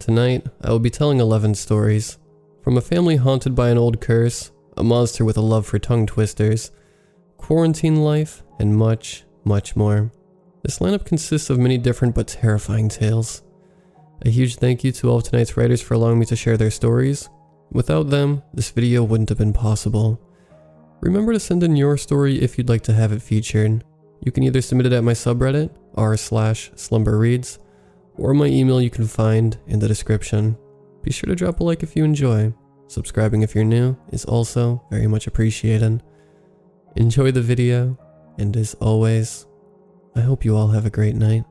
Tonight, I will be telling 11 stories. From a family haunted by an old curse, a monster with a love for tongue twisters, quarantine life, and much, much more. This lineup consists of many different but terrifying tales. A huge thank you to all of tonight's writers for allowing me to share their stories. Without them, this video wouldn't have been possible. Remember to send in your story if you'd like to have it featured. You can either submit it at my subreddit, r/slumberreads, or my email you can find in the description. Be sure to drop a like if you enjoy. Subscribing if you're new is also very much appreciated. Enjoy the video, and as always, I hope you all have a great night.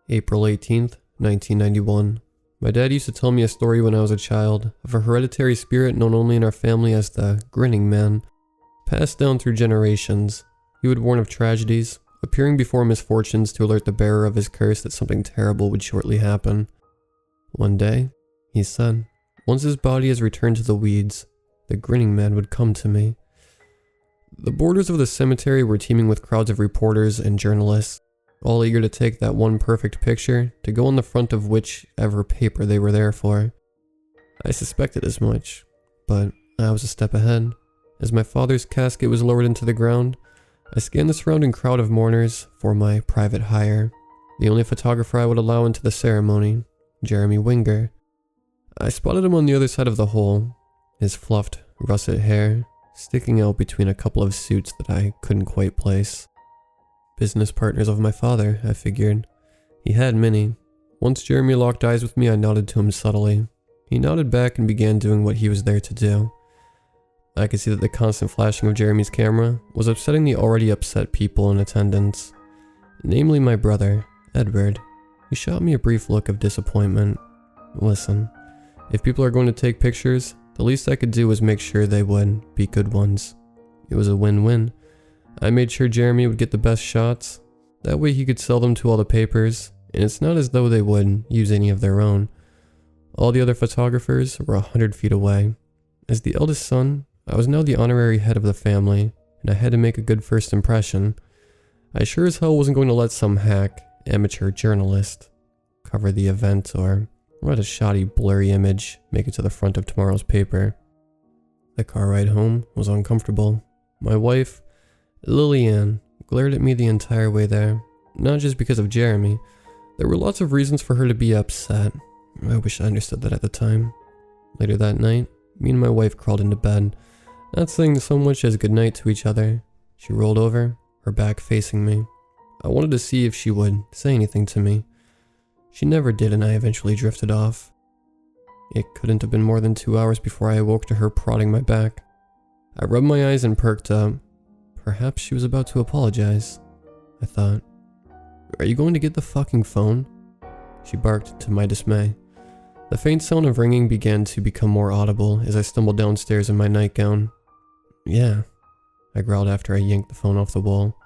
April 18th, 1991. My dad used to tell me a story when I was a child of a hereditary spirit known only in our family as the Grinning Man, passed down through generations. He would warn of tragedies, appearing before misfortunes to alert the bearer of his curse that something terrible would shortly happen. One day, he said, once his body has returned to the weeds, the Grinning Man would come to me. The borders of the cemetery were teeming with crowds of reporters and journalists, all eager to take that one perfect picture to go on the front of whichever paper they were there for. I suspected as much, but I was a step ahead. As my father's casket was lowered into the ground, I scanned the surrounding crowd of mourners for my private hire, the only photographer I would allow into the ceremony, Jeremy Winger. I spotted him on the other side of the hole, his fluffed, russet hair sticking out between a couple of suits that I couldn't quite place. Business partners of my father, I figured. He had many. Once Jeremy locked eyes with me, I nodded to him subtly. He nodded back and began doing what he was there to do. I could see that the constant flashing of Jeremy's camera was upsetting the already upset people in attendance. Namely my brother, Edward. He shot me a brief look of disappointment. Listen, if people are going to take pictures, the least I could do was make sure they would be good ones. It was a win-win. I made sure Jeremy would get the best shots. That way he could sell them to all the papers, and it's not as though they would use any of their own. All the other photographers were 100 feet away. As the eldest son, I was now the honorary head of the family, and I had to make a good first impression. I sure as hell wasn't going to let some hack, amateur journalist, cover the event or let a shoddy, blurry image make it to the front of tomorrow's paper. The car ride home was uncomfortable. My wife, Lillian, glared at me the entire way there, not just because of Jeremy. There were lots of reasons for her to be upset. I wish I understood that at the time. Later that night, me and my wife crawled into bed, not saying so much as goodnight to each other. She rolled over, her back facing me. I wanted to see if she would say anything to me. She never did, and I eventually drifted off. It couldn't have been more than 2 hours before I awoke to her prodding my back. I rubbed my eyes and perked up. Perhaps she was about to apologize, I thought. Are you going to get the fucking phone? She barked to my dismay. The faint sound of ringing began to become more audible as I stumbled downstairs in my nightgown. Yeah, I growled after I yanked the phone off the wall.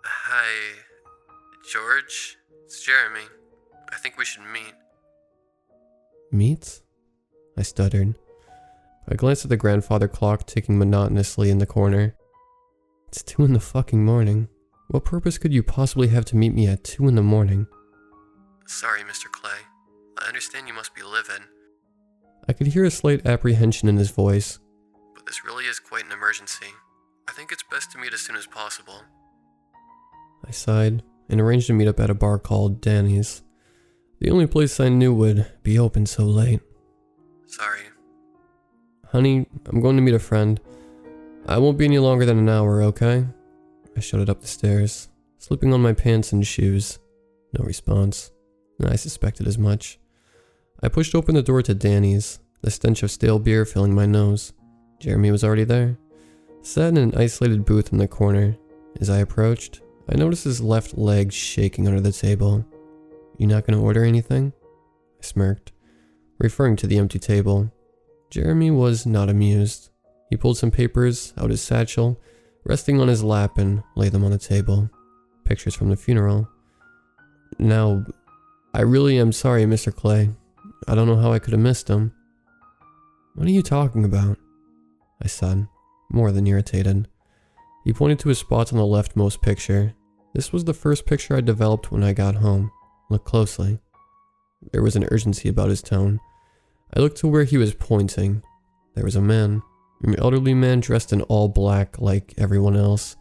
Hi, George? It's Jeremy. I think we should meet. Meet? I stuttered. I glanced at the grandfather clock ticking monotonously in the corner. It's 2 in the fucking morning. What purpose could you possibly have to meet me at 2 in the morning? Sorry, Mr. Clay. I understand you must be livid. I could hear a slight apprehension in his voice. But this really is quite an emergency. I think it's best to meet as soon as possible. I sighed and arranged to meet up at a bar called Danny's. The only place I knew would be open so late. Sorry. Honey, I'm going to meet a friend. I won't be any longer than an hour, okay? I shouted up the stairs, slipping on my pants and shoes. No response. I suspected as much. I pushed open the door to Danny's, the stench of stale beer filling my nose. Jeremy was already there, sat in an isolated booth in the corner. As I approached, I noticed his left leg shaking under the table. You not gonna order anything? I smirked, referring to the empty table. Jeremy was not amused. He pulled some papers out his satchel, resting on his lap, and laid them on the table. Pictures from the funeral. Now, I really am sorry, Mr. Clay. I don't know how I could have missed them. What are you talking about? I said, more than irritated. He pointed to his spots on the leftmost picture. This was the first picture I developed when I got home. Look closely. There was an urgency about his tone. I looked to where he was pointing. There was a man, an elderly man dressed in all black like everyone else,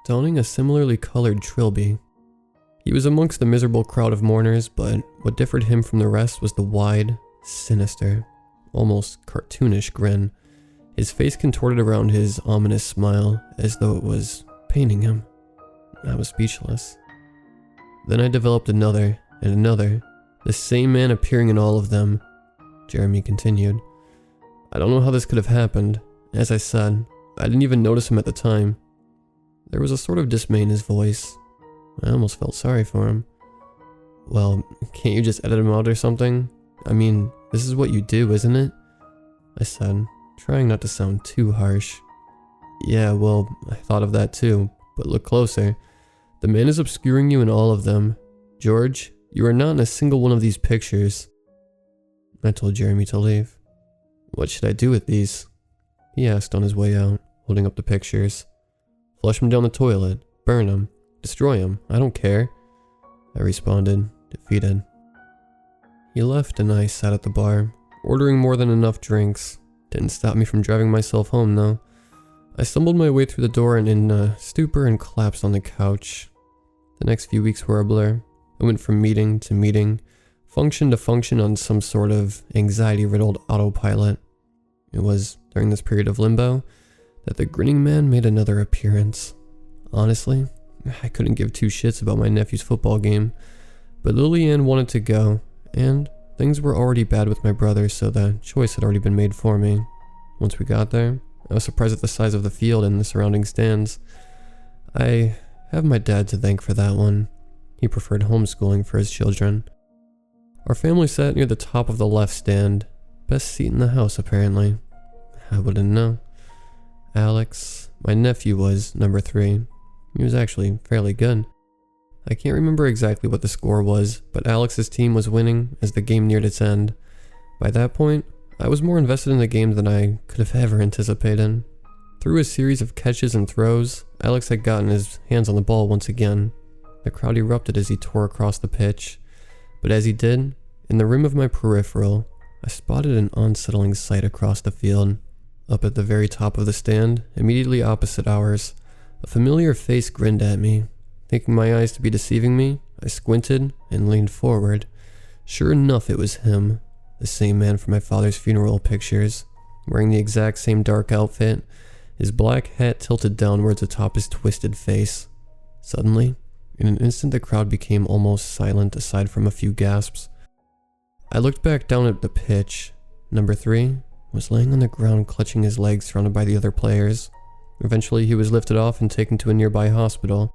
donning a similarly colored trilby. He was amongst the miserable crowd of mourners, but what differed him from the rest was the wide, sinister, almost cartoonish grin. His face contorted around his ominous smile, as though it was painting him. I was speechless. Then I developed another, and another, the same man appearing in all of them. Jeremy continued. I don't know how this could have happened. As I said, I didn't even notice him at the time. There was a sort of dismay in his voice. I almost felt sorry for him. Well, can't you just edit him out or something? I mean, this is what you do, isn't it? I said, trying not to sound too harsh. Yeah, well, I thought of that too, but look closer. The man is obscuring you in all of them. George, you are not in a single one of these pictures. I told Jeremy to leave. What should I do with these? He asked on his way out, holding up the pictures. Flush them down the toilet, burn them, destroy them, I don't care. I responded, defeated. He left and I sat at the bar, ordering more than enough drinks. Didn't stop me from driving myself home though. I stumbled my way through the door and in a stupor and collapsed on the couch. The next few weeks were a blur. I went from meeting to meeting, function to function on some sort of anxiety-riddled autopilot. It was during this period of limbo that the grinning man made another appearance. Honestly, I couldn't give two shits about my nephew's football game, but Lillian wanted to go, and things were already bad with my brother, so the choice had already been made for me. Once we got there, I was surprised at the size of the field and the surrounding stands. I have my dad to thank for that one. He preferred homeschooling for his children. Our family sat near the top of the left stand. Best seat in the house, apparently. I wouldn't know. Alex, my nephew, was number 3. He was actually fairly good. I can't remember exactly what the score was, but Alex's team was winning as the game neared its end. By that point, I was more invested in the game than I could have ever anticipated. Through a series of catches and throws, Alex had gotten his hands on the ball once again. The crowd erupted as he tore across the pitch. But as he did, in the rim of my peripheral, I spotted an unsettling sight across the field. Up at the very top of the stand, immediately opposite ours, a familiar face grinned at me. Thinking my eyes to be deceiving me, I squinted and leaned forward. Sure enough, it was him, the same man from my father's funeral pictures, wearing the exact same dark outfit, his black hat tilted downwards atop his twisted face. Suddenly, in an instant the crowd became almost silent aside from a few gasps. I looked back down at the pitch. Number 3 was laying on the ground clutching his legs surrounded by the other players. Eventually he was lifted off and taken to a nearby hospital.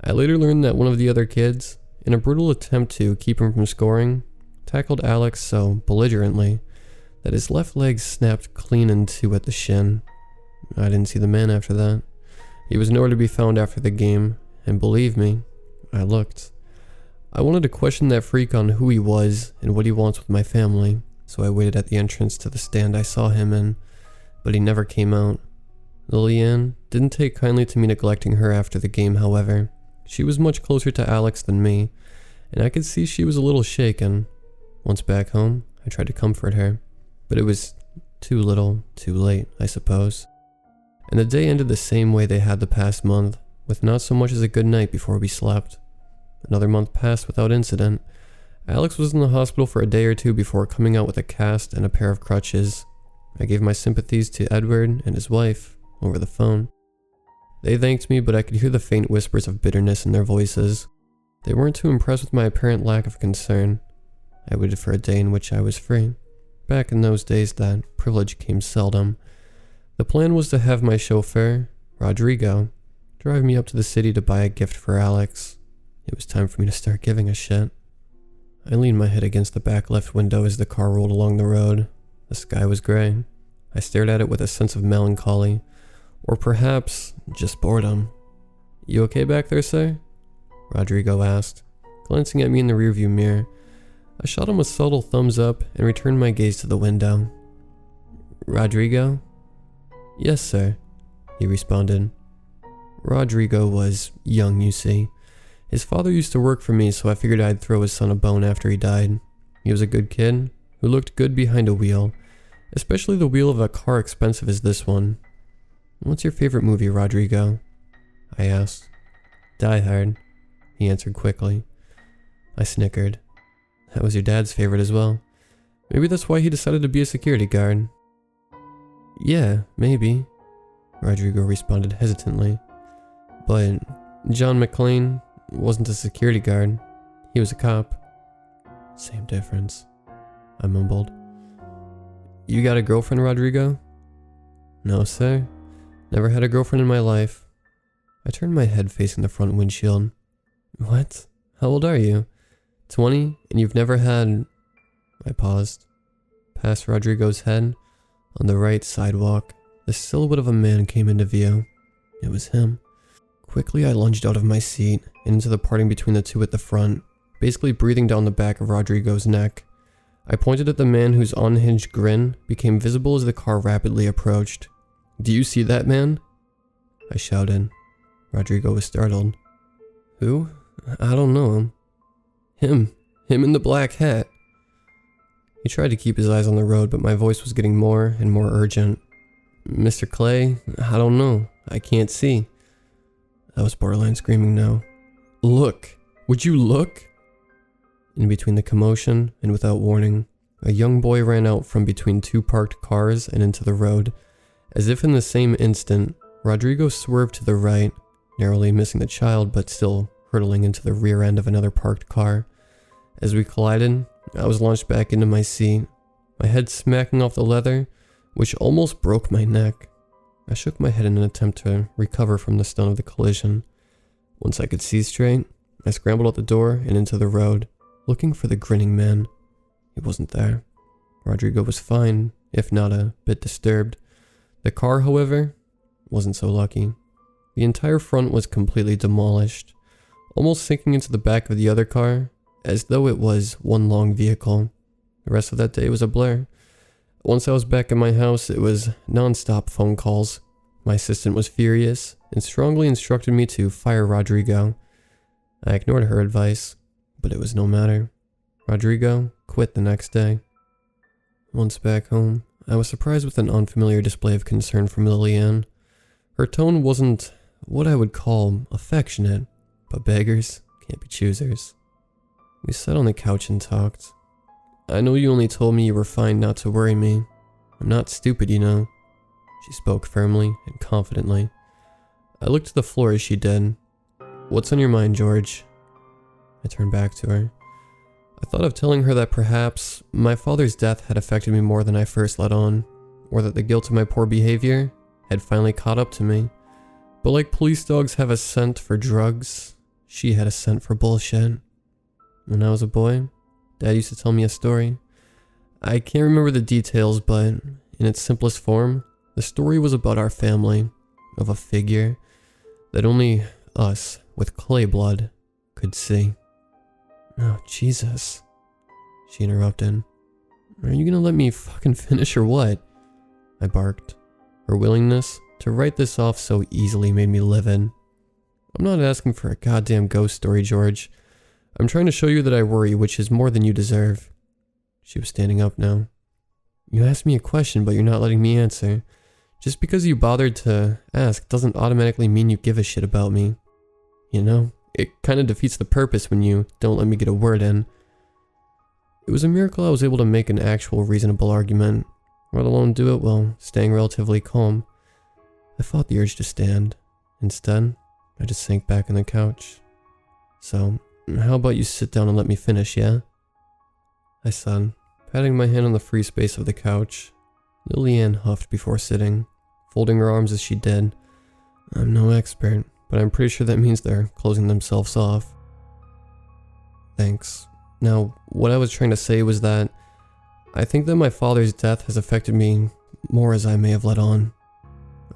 I later learned that one of the other kids, in a brutal attempt to keep him from scoring, tackled Alex so belligerently that his left leg snapped clean in two at the shin. I didn't see the man after that. He was nowhere to be found after the game, and believe me, I looked. I wanted to question that freak on who he was and what he wants with my family, so I waited at the entrance to the stand I saw him in, but he never came out. Lillian didn't take kindly to me neglecting her after the game, however. She was much closer to Alex than me, and I could see she was a little shaken. Once back home, I tried to comfort her, but it was too little, too late, I suppose. And the day ended the same way they had the past month, with not so much as a good night before we slept. Another month passed without incident. Alex was in the hospital for a day or two before coming out with a cast and a pair of crutches. I gave my sympathies to Edward and his wife over the phone. They thanked me, but I could hear the faint whispers of bitterness in their voices. They weren't too impressed with my apparent lack of concern. I waited for a day in which I was free. Back in those days, that privilege came seldom. The plan was to have my chauffeur, Rodrigo, drive me up to the city to buy a gift for Alex. It was time for me to start giving a shit. I leaned my head against the back left window as the car rolled along the road. The sky was gray. I stared at it with a sense of melancholy, or perhaps just boredom. "You okay back there, sir?" Rodrigo asked, glancing at me in the rearview mirror. I shot him a subtle thumbs up and returned my gaze to the window. "Rodrigo?" "Yes, sir. he responded. Rodrigo was young, you see. His father used to work for me, so I figured I'd throw his son a bone after he died. He was a good kid, who looked good behind a wheel, especially the wheel of a car expensive as this one. What's your favorite movie, Rodrigo? I asked. Die Hard, he answered quickly. I snickered. That was your dad's favorite as well. Maybe that's why he decided to be a security guard. Yeah, maybe, Rodrigo responded hesitantly. But John McClane wasn't a security guard. He was a cop. Same difference, I mumbled. You got a girlfriend, Rodrigo? No, sir. Never had a girlfriend in my life. I turned my head facing the front windshield. What? How old are you? 20, and you've never had... I paused. Past Rodrigo's head, on the right sidewalk, the silhouette of a man came into view. It was him. Quickly, I lunged out of my seat and into the parting between the two at the front, basically breathing down the back of Rodrigo's neck. I pointed at the man whose unhinged grin became visible as the car rapidly approached. Do you see that man? I shouted. Rodrigo was startled. Who? I don't know him. Him in the black hat. He tried to keep his eyes on the road, but my voice was getting more and more urgent. Mr. Clay, I don't know. I can't see. I was borderline screaming now. Look! Would you look? In between the commotion, and without warning, a young boy ran out from between two parked cars and into the road. As if in the same instant, Rodrigo swerved to the right, narrowly missing the child but still hurtling into the rear end of another parked car. As we collided, I was launched back into my seat, my head smacking off the leather, which almost broke my neck. I shook my head in an attempt to recover from the stun of the collision. Once I could see straight, I scrambled out the door and into the road, looking for the grinning man. He wasn't there. Rodrigo was fine, if not a bit disturbed. The car, however, wasn't so lucky. The entire front was completely demolished, almost sinking into the back of the other car, as though it was one long vehicle. The rest of that day was a blur. Once I was back at my house, it was non-stop phone calls. My assistant was furious and strongly instructed me to fire Rodrigo. I ignored her advice, but it was no matter. Rodrigo quit the next day. Once back home, I was surprised with an unfamiliar display of concern from Lillian. Her tone wasn't what I would call affectionate, but beggars can't be choosers. We sat on the couch and talked. I know you only told me you were fine not to worry me. I'm not stupid, you know. She spoke firmly and confidently. I looked to the floor as she did. What's on your mind, George? I turned back to her. I thought of telling her that perhaps my father's death had affected me more than I first let on, or that the guilt of my poor behavior had finally caught up to me. But like police dogs have a scent for drugs, she had a scent for bullshit. When I was a boy, Dad used to tell me a story. I can't remember the details, but in its simplest form, the story was about our family, of a figure that only us, with clay blood, could see. Oh, Jesus, she interrupted. Are you gonna let me fucking finish or what? I barked. Her willingness to write this off so easily made me livid. I'm not asking for a goddamn ghost story, George. I'm trying to show you that I worry, which is more than you deserve. She was standing up now. You asked me a question, but you're not letting me answer. Just because you bothered to ask doesn't automatically mean you give a shit about me. You know, it kind of defeats the purpose when you don't let me get a word in. It was a miracle I was able to make an actual reasonable argument, let alone do it while staying relatively calm. I fought the urge to stand. Instead, I just sank back on the couch. So, how about you sit down and let me finish, yeah? I said, patting my hand on the free space of the couch. Lillian huffed before sitting, folding her arms as she did. I'm no expert, but I'm pretty sure that means they're closing themselves off. Thanks. Now, what I was trying to say was that I think that my father's death has affected me more as I may have let on,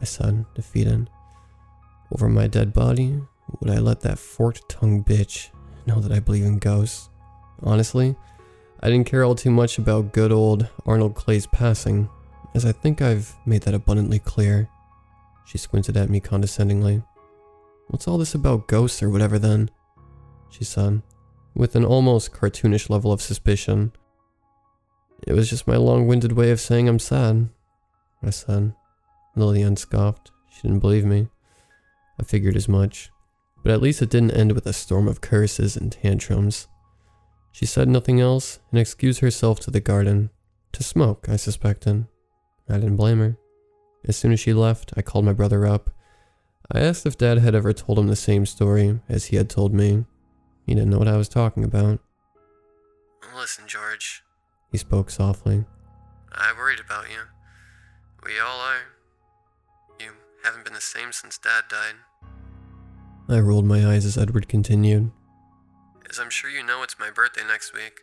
I said, defeated. Over my dead body, would I let that forked-tongued bitch know that I believe in ghosts? Honestly, I didn't care all too much about good old Arnold Clay's passing, as I think I've made that abundantly clear. She squinted at me condescendingly. What's all this about ghosts or whatever then? She said, with an almost cartoonish level of suspicion. It was just my long-winded way of saying I'm sad, I said. Lillian scoffed. She didn't believe me. I figured as much. But at least it didn't end with a storm of curses and tantrums. She said nothing else and excused herself to the garden. To smoke, I suspected. I didn't blame her. As soon as she left, I called my brother up. I asked if Dad had ever told him the same story as he had told me. He didn't know what I was talking about. Listen, George. He spoke softly. I worried about you. We all are. You haven't been the same since Dad died. I rolled my eyes as Edward continued. As I'm sure you know, it's my birthday next week.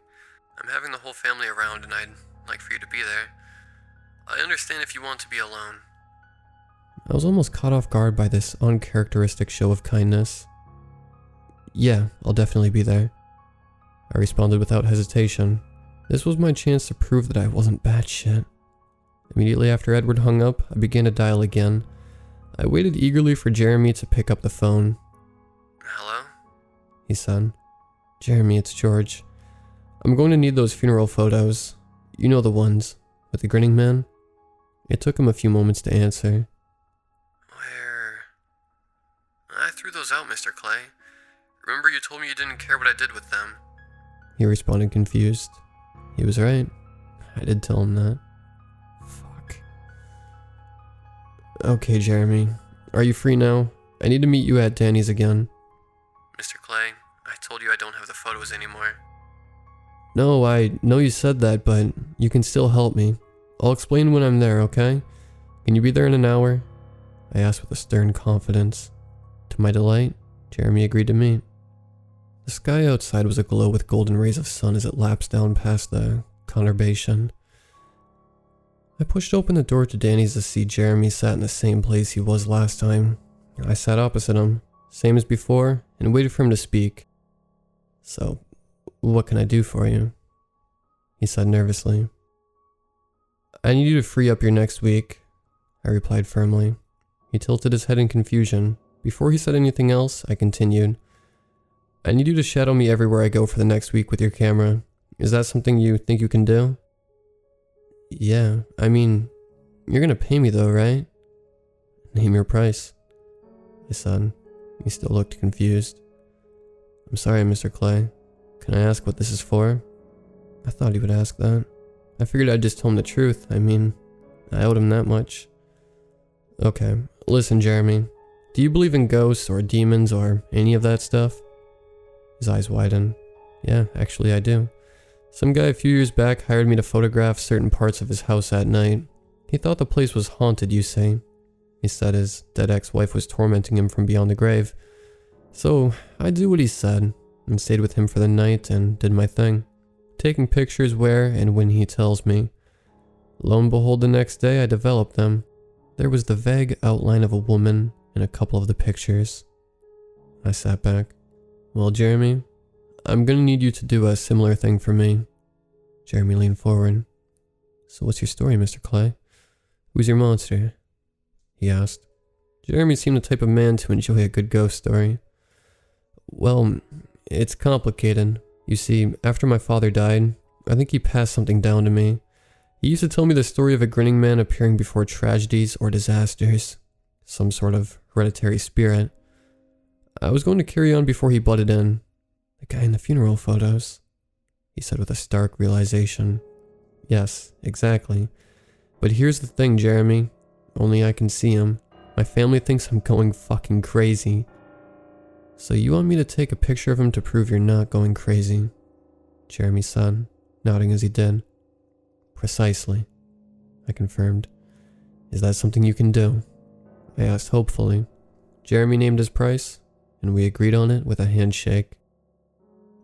I'm having the whole family around and I'd like for you to be there. I understand if you want to be alone. I was almost caught off guard by this uncharacteristic show of kindness. Yeah, I'll definitely be there. I responded without hesitation. This was my chance to prove that I wasn't batshit. Immediately after Edward hung up, I began to dial again. I waited eagerly for Jeremy to pick up the phone. Hello? He said. Jeremy, it's George. I'm going to need those funeral photos. You know the ones, with the grinning man? It took him a few moments to answer. Where? I threw those out, Mr. Clay. Remember you told me you didn't care what I did with them. He responded confused. He was right. I did tell him that. Fuck. Okay, Jeremy. Are you free now? I need to meet you at Danny's again. Mr. Clay, I told you I don't have the photos anymore. No, I know you said that, but you can still help me. I'll explain when I'm there, okay? Can you be there in an hour? I asked with a stern confidence. To my delight, Jeremy agreed to meet. The sky outside was aglow with golden rays of sun as it lapsed down past the conurbation. I pushed open the door to Danny's to see Jeremy sat in the same place he was last time. I sat opposite him, same as before, and waited for him to speak. So, what can I do for you? He said nervously. I need you to free up your next week, I replied firmly. He tilted his head in confusion. Before he said anything else, I continued. I need you to shadow me everywhere I go for the next week with your camera. Is that something you think you can do? Yeah, I mean, you're gonna pay me though, right? Name your price, I said. He still looked confused. I'm sorry, Mr. Clay. Can I ask what this is for? I thought he would ask that. I figured I'd just tell him the truth. I mean, I owed him that much. Okay, listen, Jeremy. Do you believe in ghosts or demons or any of that stuff? His eyes widened. Yeah, actually I do. Some guy a few years back hired me to photograph certain parts of his house at night. He thought the place was haunted, you see. He said his dead ex-wife was tormenting him from beyond the grave. So I did what he said and stayed with him for the night and did my thing, taking pictures where and when he tells me. Lo and behold, the next day I developed them. There was the vague outline of a woman in a couple of the pictures. I sat back. Well, Jeremy, I'm gonna need you to do a similar thing for me. Jeremy leaned forward. So what's your story, Mr. Clay? Who's your monster? He asked. Jeremy seemed the type of man to enjoy a good ghost story. Well, it's complicated. You see, after my father died, I think he passed something down to me. He used to tell me the story of a grinning man appearing before tragedies or disasters. Some sort of hereditary spirit. I was going to carry on before he butted in. The guy in the funeral photos, he said with a stark realization. Yes, exactly. But here's the thing, Jeremy. Only I can see him. My family thinks I'm going fucking crazy. So you want me to take a picture of him to prove you're not going crazy? Jeremy said, nodding as he did. Precisely, I confirmed. Is that something you can do? I asked hopefully. Jeremy named his price, and we agreed on it with a handshake.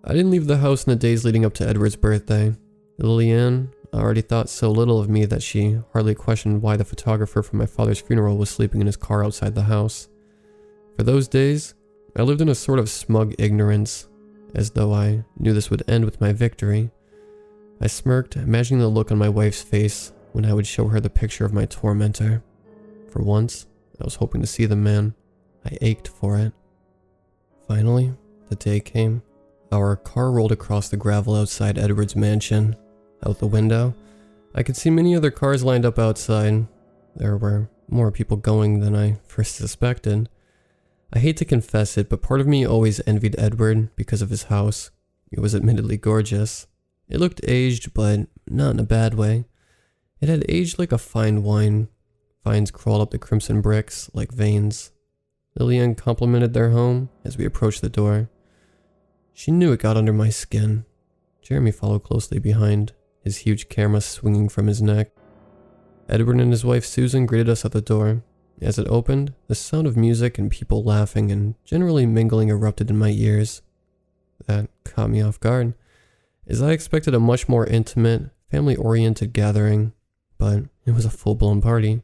I didn't leave the house in the days leading up to Edward's birthday. Lillian already thought so little of me that she hardly questioned why the photographer from my father's funeral was sleeping in his car outside the house. For those days, I lived in a sort of smug ignorance, as though I knew this would end with my victory. I smirked, imagining the look on my wife's face when I would show her the picture of my tormentor. For once, I was hoping to see the man. I ached for it. Finally, the day came. Our car rolled across the gravel outside Edward's mansion. Out the window, I could see many other cars lined up outside. There were more people going than I first suspected. I hate to confess it, but part of me always envied Edward because of his house. It was admittedly gorgeous. It looked aged, but not in a bad way. It had aged like a fine wine. Vines crawled up the crimson bricks like veins. Lillian complimented their home as we approached the door. She knew it got under my skin. Jeremy followed closely behind, his huge camera swinging from his neck. Edward and his wife Susan greeted us at the door. As it opened, the sound of music and people laughing and generally mingling erupted in my ears. That caught me off guard, as I expected a much more intimate, family-oriented gathering, but it was a full-blown party.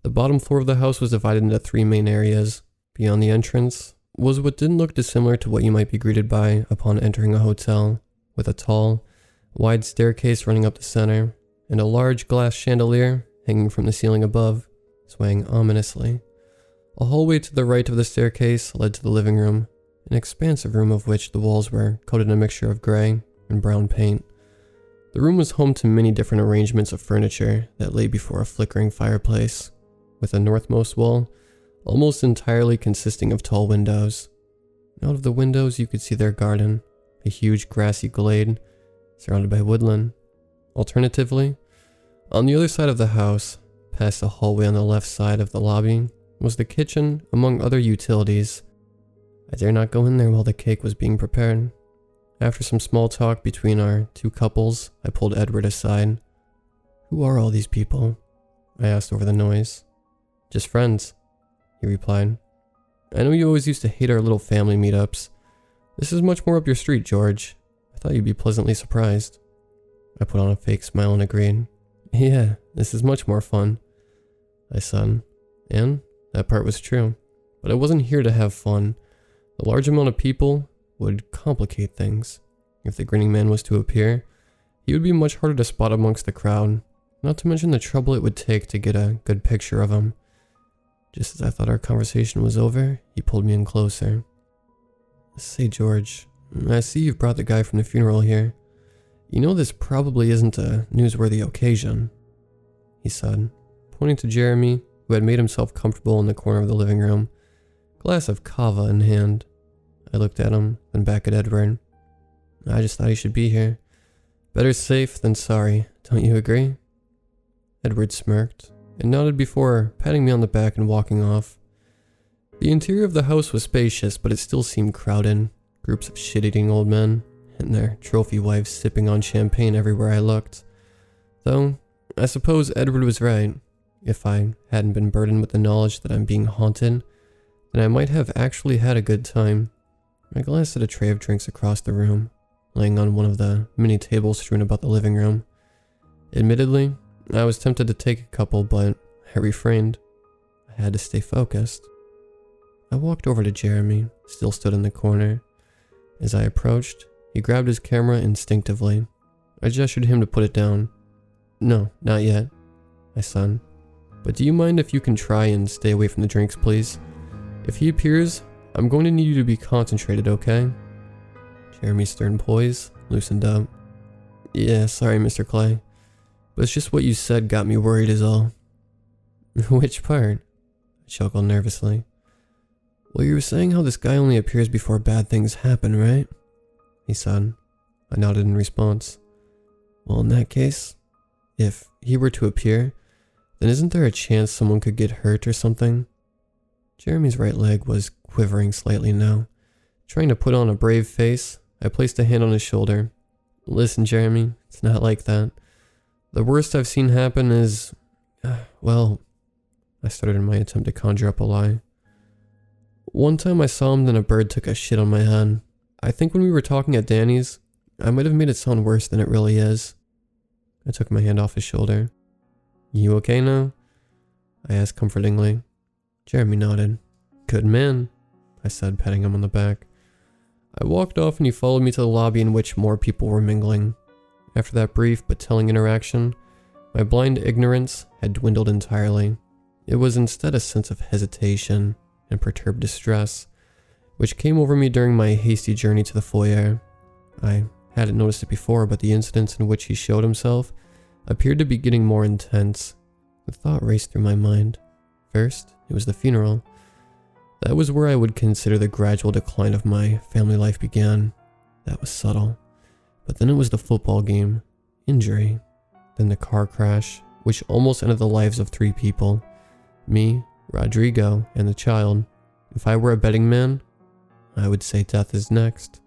The bottom floor of the house was divided into 3 main areas. Beyond the entrance was what didn't look dissimilar to what you might be greeted by upon entering a hotel, with a tall, wide staircase running up the center, and a large glass chandelier hanging from the ceiling above, swaying ominously. A hallway to the right of the staircase led to the living room, an expansive room of which the walls were coated in a mixture of gray and brown paint. The room was home to many different arrangements of furniture that lay before a flickering fireplace, with the northmost wall almost entirely consisting of tall windows. Out of the windows you could see their garden, a huge grassy glade surrounded by woodland. Alternatively, on the other side of the house, past the hallway on the left side of the lobby, was the kitchen, among other utilities. I dare not go in there while the cake was being prepared. After some small talk between our 2 couples, I pulled Edward aside. "Who are all these people?" I asked over the noise. "Just friends," he replied. "I know you always used to hate our little family meetups. This is much more up your street, George. I thought you'd be pleasantly surprised." I put on a fake smile and agreed. "Yeah, this is much more fun," I said. And that part was true. But I wasn't here to have fun. The large amount of people would complicate things. If the grinning man was to appear, he would be much harder to spot amongst the crowd, not to mention the trouble it would take to get a good picture of him. Just as I thought our conversation was over, he pulled me in closer. "Say, George, I see you've brought the guy from the funeral here. You know this probably isn't a newsworthy occasion," he said, pointing to Jeremy, who had made himself comfortable in the corner of the living room, glass of kava in hand. I looked at him, then back at Edward. "I just thought he should be here. Better safe than sorry, don't you agree?" Edward smirked and nodded before patting me on the back and walking off. The interior of the house was spacious, but it still seemed crowded. Groups of shit-eating old men and their trophy wives sipping on champagne everywhere I looked. Though, I suppose Edward was right. If I hadn't been burdened with the knowledge that I'm being haunted, then I might have actually had a good time. I glanced at a tray of drinks across the room, laying on one of the many tables strewn about the living room. Admittedly, I was tempted to take a couple, but I refrained. I had to stay focused. I walked over to Jeremy, still stood in the corner. As I approached, he grabbed his camera instinctively. I gestured him to put it down. "No, not yet," I said. "But do you mind if you can try and stay away from the drinks, please? If he appears, I'm going to need you to be concentrated, okay?" Jeremy's stern poise loosened up. "Yeah, sorry, Mr. Clay. But it's just what you said got me worried is all." "Which part?" I chuckled nervously. "Well, you were saying how this guy only appears before bad things happen, right?" he said. I nodded in response. "Well, in that case, if he were to appear, then isn't there a chance someone could get hurt or something?" Jeremy's right leg was quivering slightly now. Trying to put on a brave face, I placed a hand on his shoulder. "Listen, Jeremy, it's not like that. The worst I've seen happen is... well..." I started in my attempt to conjure up a lie. "One time I saw him, then a bird took a shit on my head. I think when we were talking at Danny's, I might have made it sound worse than it really is." I took my hand off his shoulder. "You okay now?" I asked comfortingly. Jeremy nodded. "Good man," I said, patting him on the back. I walked off and he followed me to the lobby in which more people were mingling. After that brief but telling interaction, my blind ignorance had dwindled entirely. It was instead a sense of hesitation and perturbed distress, which came over me during my hasty journey to the foyer. I hadn't noticed it before, but the incidents in which he showed himself appeared to be getting more intense. The thought raced through my mind. First, it was the funeral. That was where I would consider the gradual decline of my family life began. That was subtle. But then it was the football game, injury, then the car crash, which almost ended the lives of 3 people. Me, Rodrigo, and the child. If I were a betting man, I would say death is next.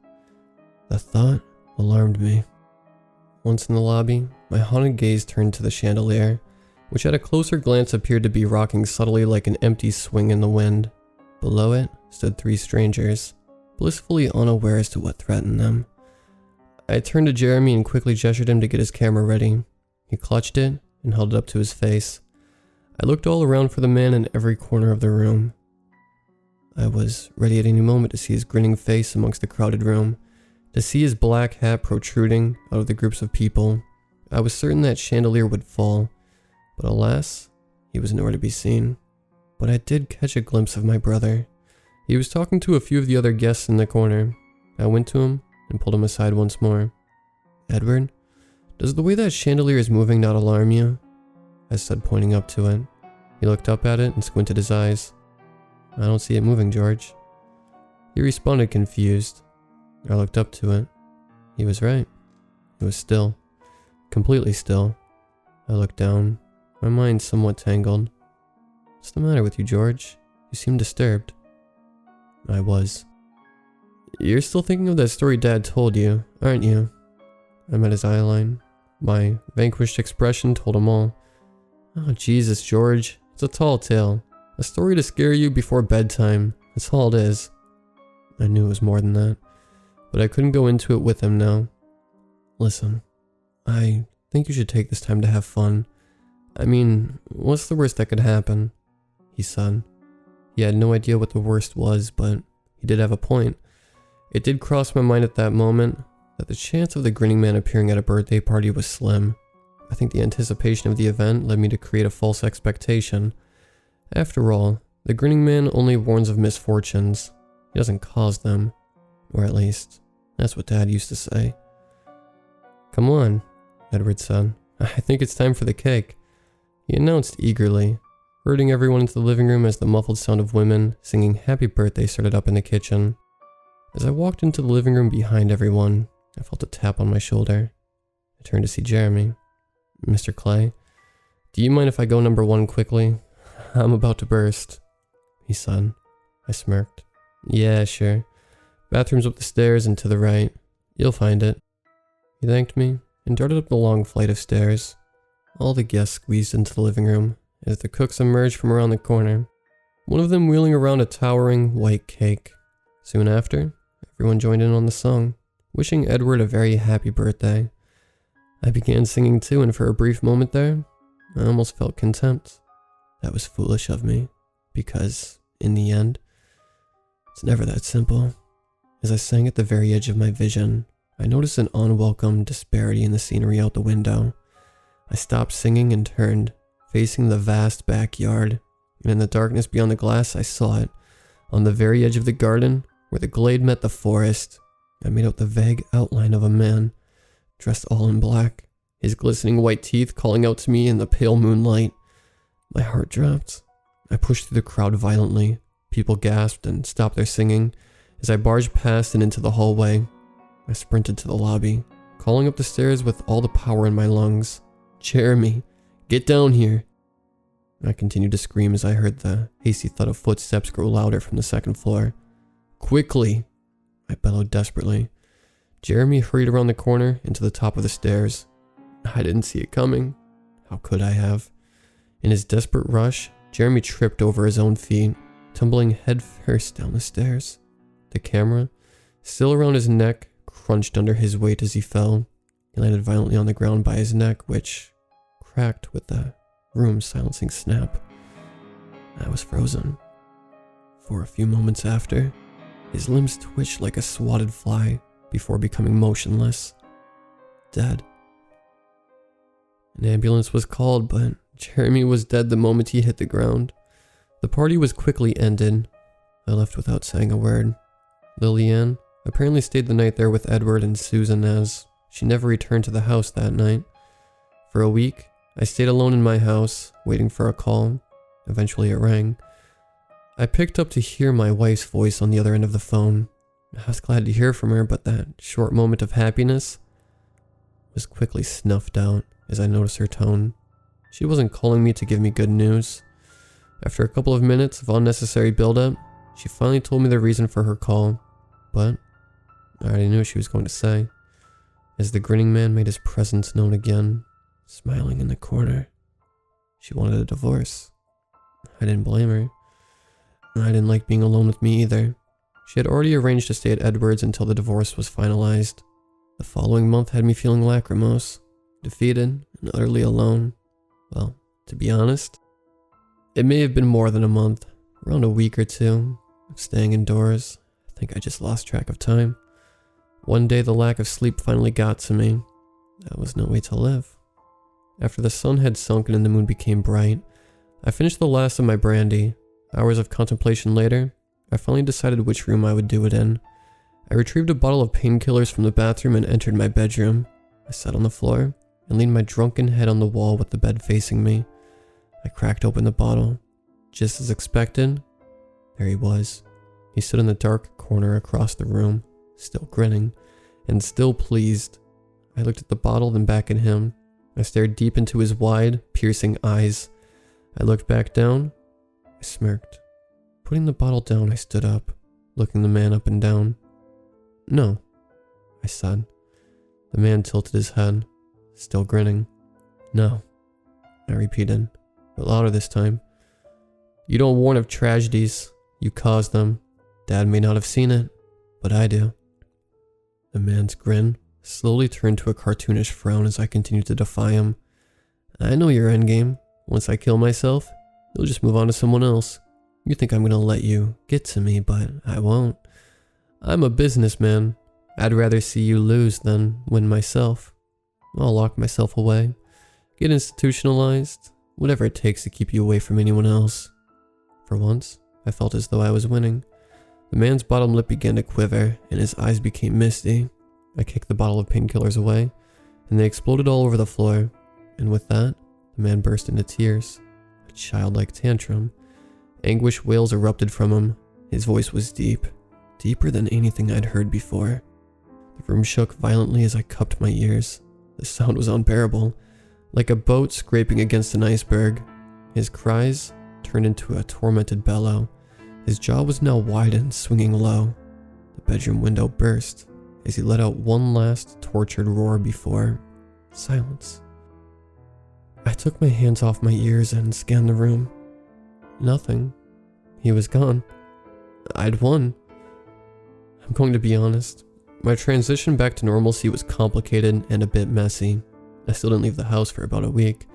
The thought alarmed me. Once in the lobby, my haunted gaze turned to the chandelier, which at a closer glance appeared to be rocking subtly like an empty swing in the wind. Below it stood 3 strangers, blissfully unaware as to what threatened them. I turned to Jeremy and quickly gestured him to get his camera ready. He clutched it and held it up to his face. I looked all around for the man in every corner of the room. I was ready at any moment to see his grinning face amongst the crowded room, to see his black hat protruding out of the groups of people. I was certain that chandelier would fall, but alas, he was nowhere to be seen. But I did catch a glimpse of my brother. He was talking to a few of the other guests in the corner. I went to him and pulled him aside once more. "Edward, does the way that chandelier is moving not alarm you?" I said, pointing up to it. He looked up at it and squinted his eyes. "I don't see it moving, George." He responded confused. I looked up to it. He was right. It was still. Completely still. I looked down, my mind somewhat tangled. "What's the matter with you, George? You seem disturbed." I was. "You're still thinking of that story Dad told you, aren't you?" I met his eye line. My vanquished expression told him all. "Oh, Jesus, George. It's a tall tale. A story to scare you before bedtime. That's all it is." I knew it was more than that, but I couldn't go into it with him now. "Listen, I think you should take this time to have fun. I mean, what's the worst that could happen?" he said. He had no idea what the worst was, but he did have a point. It did cross my mind at that moment that the chance of the grinning man appearing at a birthday party was slim. I think the anticipation of the event led me to create a false expectation. After all, the grinning man only warns of misfortunes. He doesn't cause them. Or at least, that's what Dad used to say. "Come on," Edward said. "I think it's time for the cake," he announced eagerly, herding everyone into the living room as the muffled sound of women singing happy birthday started up in the kitchen. As I walked into the living room behind everyone, I felt a tap on my shoulder. I turned to see Jeremy. "Mr. Clay, do you mind if I go number 1 quickly? I'm about to burst," he said. I smirked. "Yeah, sure. Bathroom's up the stairs and to the right. You'll find it." He thanked me and darted up the long flight of stairs. All the guests squeezed into the living room as the cooks emerged from around the corner, one of them wheeling around a towering white cake. Soon after, everyone joined in on the song, wishing Edward a very happy birthday. I began singing too, and for a brief moment there, I almost felt contempt. That was foolish of me, because, in the end, it's never that simple. As I sang at the very edge of my vision, I noticed an unwelcome disparity in the scenery out the window. I stopped singing and turned, facing the vast backyard, and in the darkness beyond the glass I saw it. On the very edge of the garden, where the glade met the forest, I made out the vague outline of a man, dressed all in black, his glistening white teeth calling out to me in the pale moonlight. My heart dropped. I pushed through the crowd violently. People gasped and stopped their singing as I barged past and into the hallway. I sprinted to the lobby, calling up the stairs with all the power in my lungs. "Jeremy, get down here!" I continued to scream as I heard the hasty thud of footsteps grow louder from the second floor. "Quickly!" I bellowed desperately. Jeremy hurried around the corner into the top of the stairs. I didn't see it coming. How could I have? In his desperate rush, Jeremy tripped over his own feet, tumbling headfirst down the stairs. The camera, still around his neck, crunched under his weight as he fell. He landed violently on the ground by his neck, which cracked with the room's silencing snap. I was frozen. For a few moments after, his limbs twitched like a swatted fly before becoming motionless. Dead. An ambulance was called, but Jeremy was dead the moment he hit the ground. The party was quickly ended. I left without saying a word. Lillian apparently stayed the night there with Edward and Susan, as she never returned to the house that night. For a week, I stayed alone in my house, waiting for a call. Eventually it rang. I picked up to hear my wife's voice on the other end of the phone. I was glad to hear from her, but that short moment of happiness was quickly snuffed out as I noticed her tone. She wasn't calling me to give me good news. After a couple of minutes of unnecessary build-up, she finally told me the reason for her call, but I already knew what she was going to say, as the grinning man made his presence known again, smiling in the corner. She wanted a divorce. I didn't blame her. I didn't like being alone with me either. She had already arranged to stay at Edward's until the divorce was finalized. The following month had me feeling lachrymose, defeated, and utterly alone. Well, to be honest, it may have been more than a month, around a week or two, of staying indoors. I think I just lost track of time. One day the lack of sleep finally got to me. That was no way to live. After the sun had sunken and the moon became bright, I finished the last of my brandy. Hours of contemplation later, I finally decided which room I would do it in. I retrieved a bottle of painkillers from the bathroom and entered my bedroom. I sat on the floor and leaned my drunken head on the wall with the bed facing me. I cracked open the bottle. Just as expected, there he was. He stood in the dark corner across the room, still grinning, and still pleased. I looked at the bottle, then back at him. I stared deep into his wide, piercing eyes. I looked back down. I smirked. Putting the bottle down, I stood up, looking the man up and down. "No," I said. The man tilted his head, still grinning. "No," I repeated, but louder this time. "You don't warn of tragedies. You cause them. Dad may not have seen it, but I do." The man's grin slowly turned to a cartoonish frown as I continued to defy him. "I know your endgame. Once I kill myself, you'll just move on to someone else. You think I'm gonna let you get to me, but I won't. I'm a businessman. I'd rather see you lose than win myself. I'll lock myself away, get institutionalized, whatever it takes to keep you away from anyone else." For once, I felt as though I was winning. The man's bottom lip began to quiver, and his eyes became misty. I kicked the bottle of painkillers away, and they exploded all over the floor. And with that, the man burst into tears. A childlike tantrum. Anguish wails erupted from him. His voice was deep, deeper than anything I'd heard before. The room shook violently as I cupped my ears. The sound was unbearable, like a boat scraping against an iceberg. His cries turned into a tormented bellow. His jaw was now wide and swinging low. The bedroom window burst as he let out one last tortured roar before silence. I took my hands off my ears and scanned the room. Nothing. He was gone. I'd won. I'm going to be honest. My transition back to normalcy was complicated and a bit messy. I still didn't leave the house for about a week.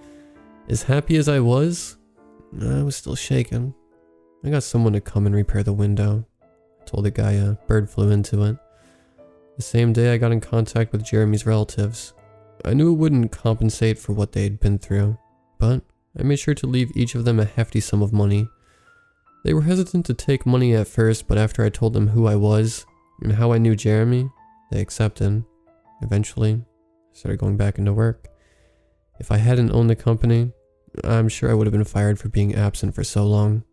As happy as I was still shaken. I got someone to come and repair the window. I told the guy a bird flew into it. The same day I got in contact with Jeremy's relatives. I knew it wouldn't compensate for what they'd been through, but I made sure to leave each of them a hefty sum of money. They were hesitant to take money at first, but after I told them who I was and how I knew Jeremy, they accepted. Eventually, I started going back into work. If I hadn't owned the company, I'm sure I would have been fired for being absent for so long.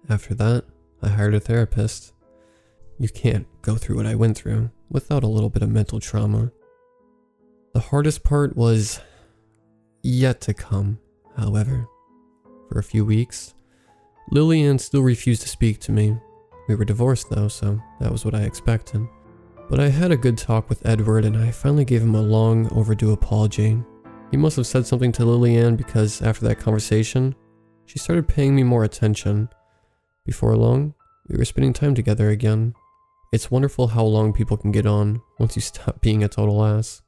After that, I hired a therapist. You can't go through what I went through without a little bit of mental trauma. The hardest part was yet to come, however. For a few weeks, Lillian still refused to speak to me. We were divorced though, so that was what I expected. But I had a good talk with Edward and I finally gave him a long overdue apology. He must have said something to Lillian because after that conversation, she started paying me more attention. Before long, we were spending time together again. It's wonderful how long people can get on once you stop being a total ass.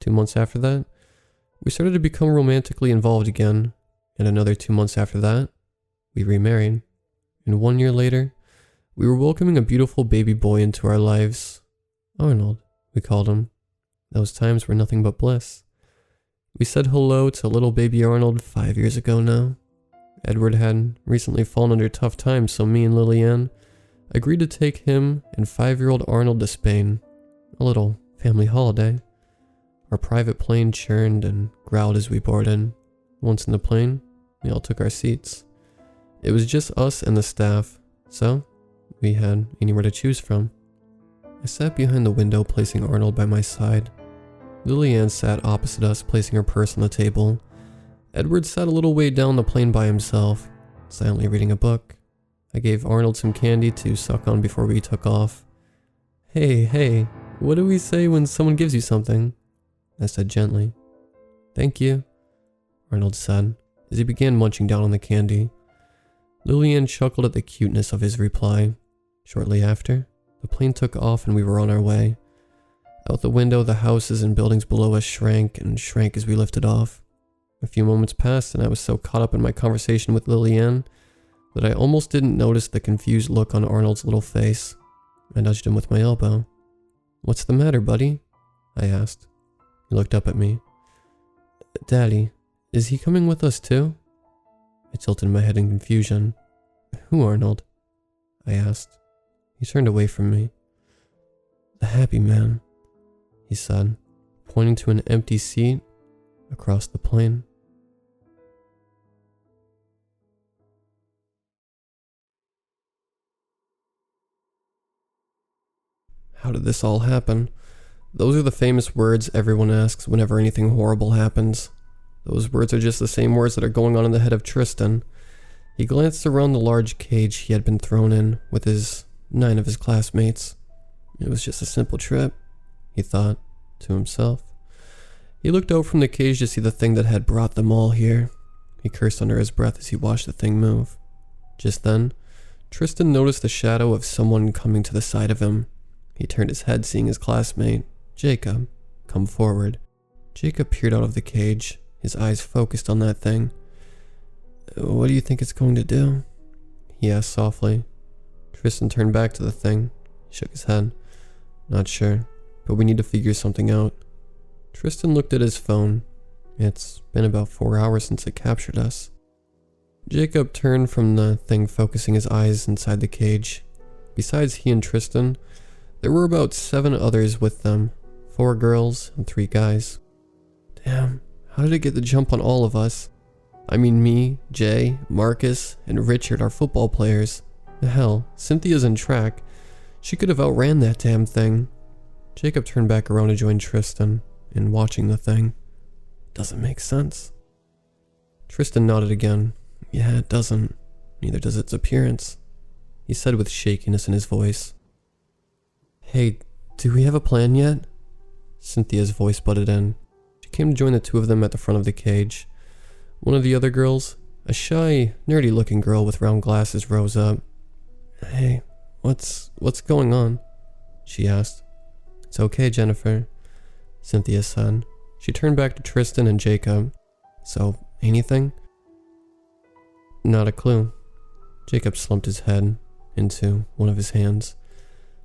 2 months after that, we started to become romantically involved again, and another 2 months after that, we remarried. And 1 year later, we were welcoming a beautiful baby boy into our lives. Arnold, we called him. Those times were nothing but bliss. We said hello to little baby Arnold 5 years ago now. Edward had recently fallen under tough times, so me and Lillian agreed to take him and 5-year-old Arnold to Spain. A little family holiday. Our private plane churned and growled as we boarded. Once in the plane, we all took our seats. It was just us and the staff, so we had anywhere to choose from. I sat behind the window, placing Arnold by my side. Lillian sat opposite us, placing her purse on the table. Edward sat a little way down the plane by himself, silently reading a book. I gave Arnold some candy to suck on before we took off. Hey, what do we say when someone gives you something? I said gently. Thank you, Arnold said, as he began munching down on the candy. Lillian chuckled at the cuteness of his reply. Shortly after, the plane took off and we were on our way. Out the window, the houses and buildings below us shrank and shrank as we lifted off. A few moments passed and I was so caught up in my conversation with Lillian that I almost didn't notice the confused look on Arnold's little face. I nudged him with my elbow. What's the matter, buddy? I asked. He looked up at me. Daddy, is he coming with us too? I tilted my head in confusion. Who, Arnold? I asked. He turned away from me. The happy man, he said, pointing to an empty seat across the plane. How did this all happen? Those are the famous words everyone asks whenever anything horrible happens. Those words are just the same words that are going on in the head of Tristan. He glanced around the large cage he had been thrown in with 9 of his classmates. It was just a simple trip, he thought to himself. He looked out from the cage to see the thing that had brought them all here. He cursed under his breath as he watched the thing move. Just then, Tristan noticed the shadow of someone coming to the side of him. He turned his head, seeing his classmate, Jacob, come forward. Jacob peered out of the cage, his eyes focused on that thing. What do you think it's going to do? He asked softly. Tristan turned back to the thing. He shook his head. Not sure, but we need to figure something out. Tristan looked at his phone. It's been about 4 hours since it captured us. Jacob turned from the thing, focusing his eyes inside the cage. Besides he and Tristan, there were about 7 others with them, 4 girls and 3 guys. Damn, how did it get the jump on all of us? I mean, me, Jay, Marcus, and Richard are football players. Hell, Cynthia's in track. She could have outran that damn thing. Jacob turned back around to join Tristan in watching the thing. Doesn't make sense. Tristan nodded again. Yeah, it doesn't. Neither does its appearance, he said with shakiness in his voice. Hey, do we have a plan yet? Cynthia's voice butted in. She came to join the 2 of them at the front of the cage. One of the other girls, a shy, nerdy-looking girl with round glasses, rose up. Hey, what's going on? She asked. It's okay, Jennifer, Cynthia said. She turned back to Tristan and Jacob. So, anything? Not a clue. Jacob slumped his head into one of his hands.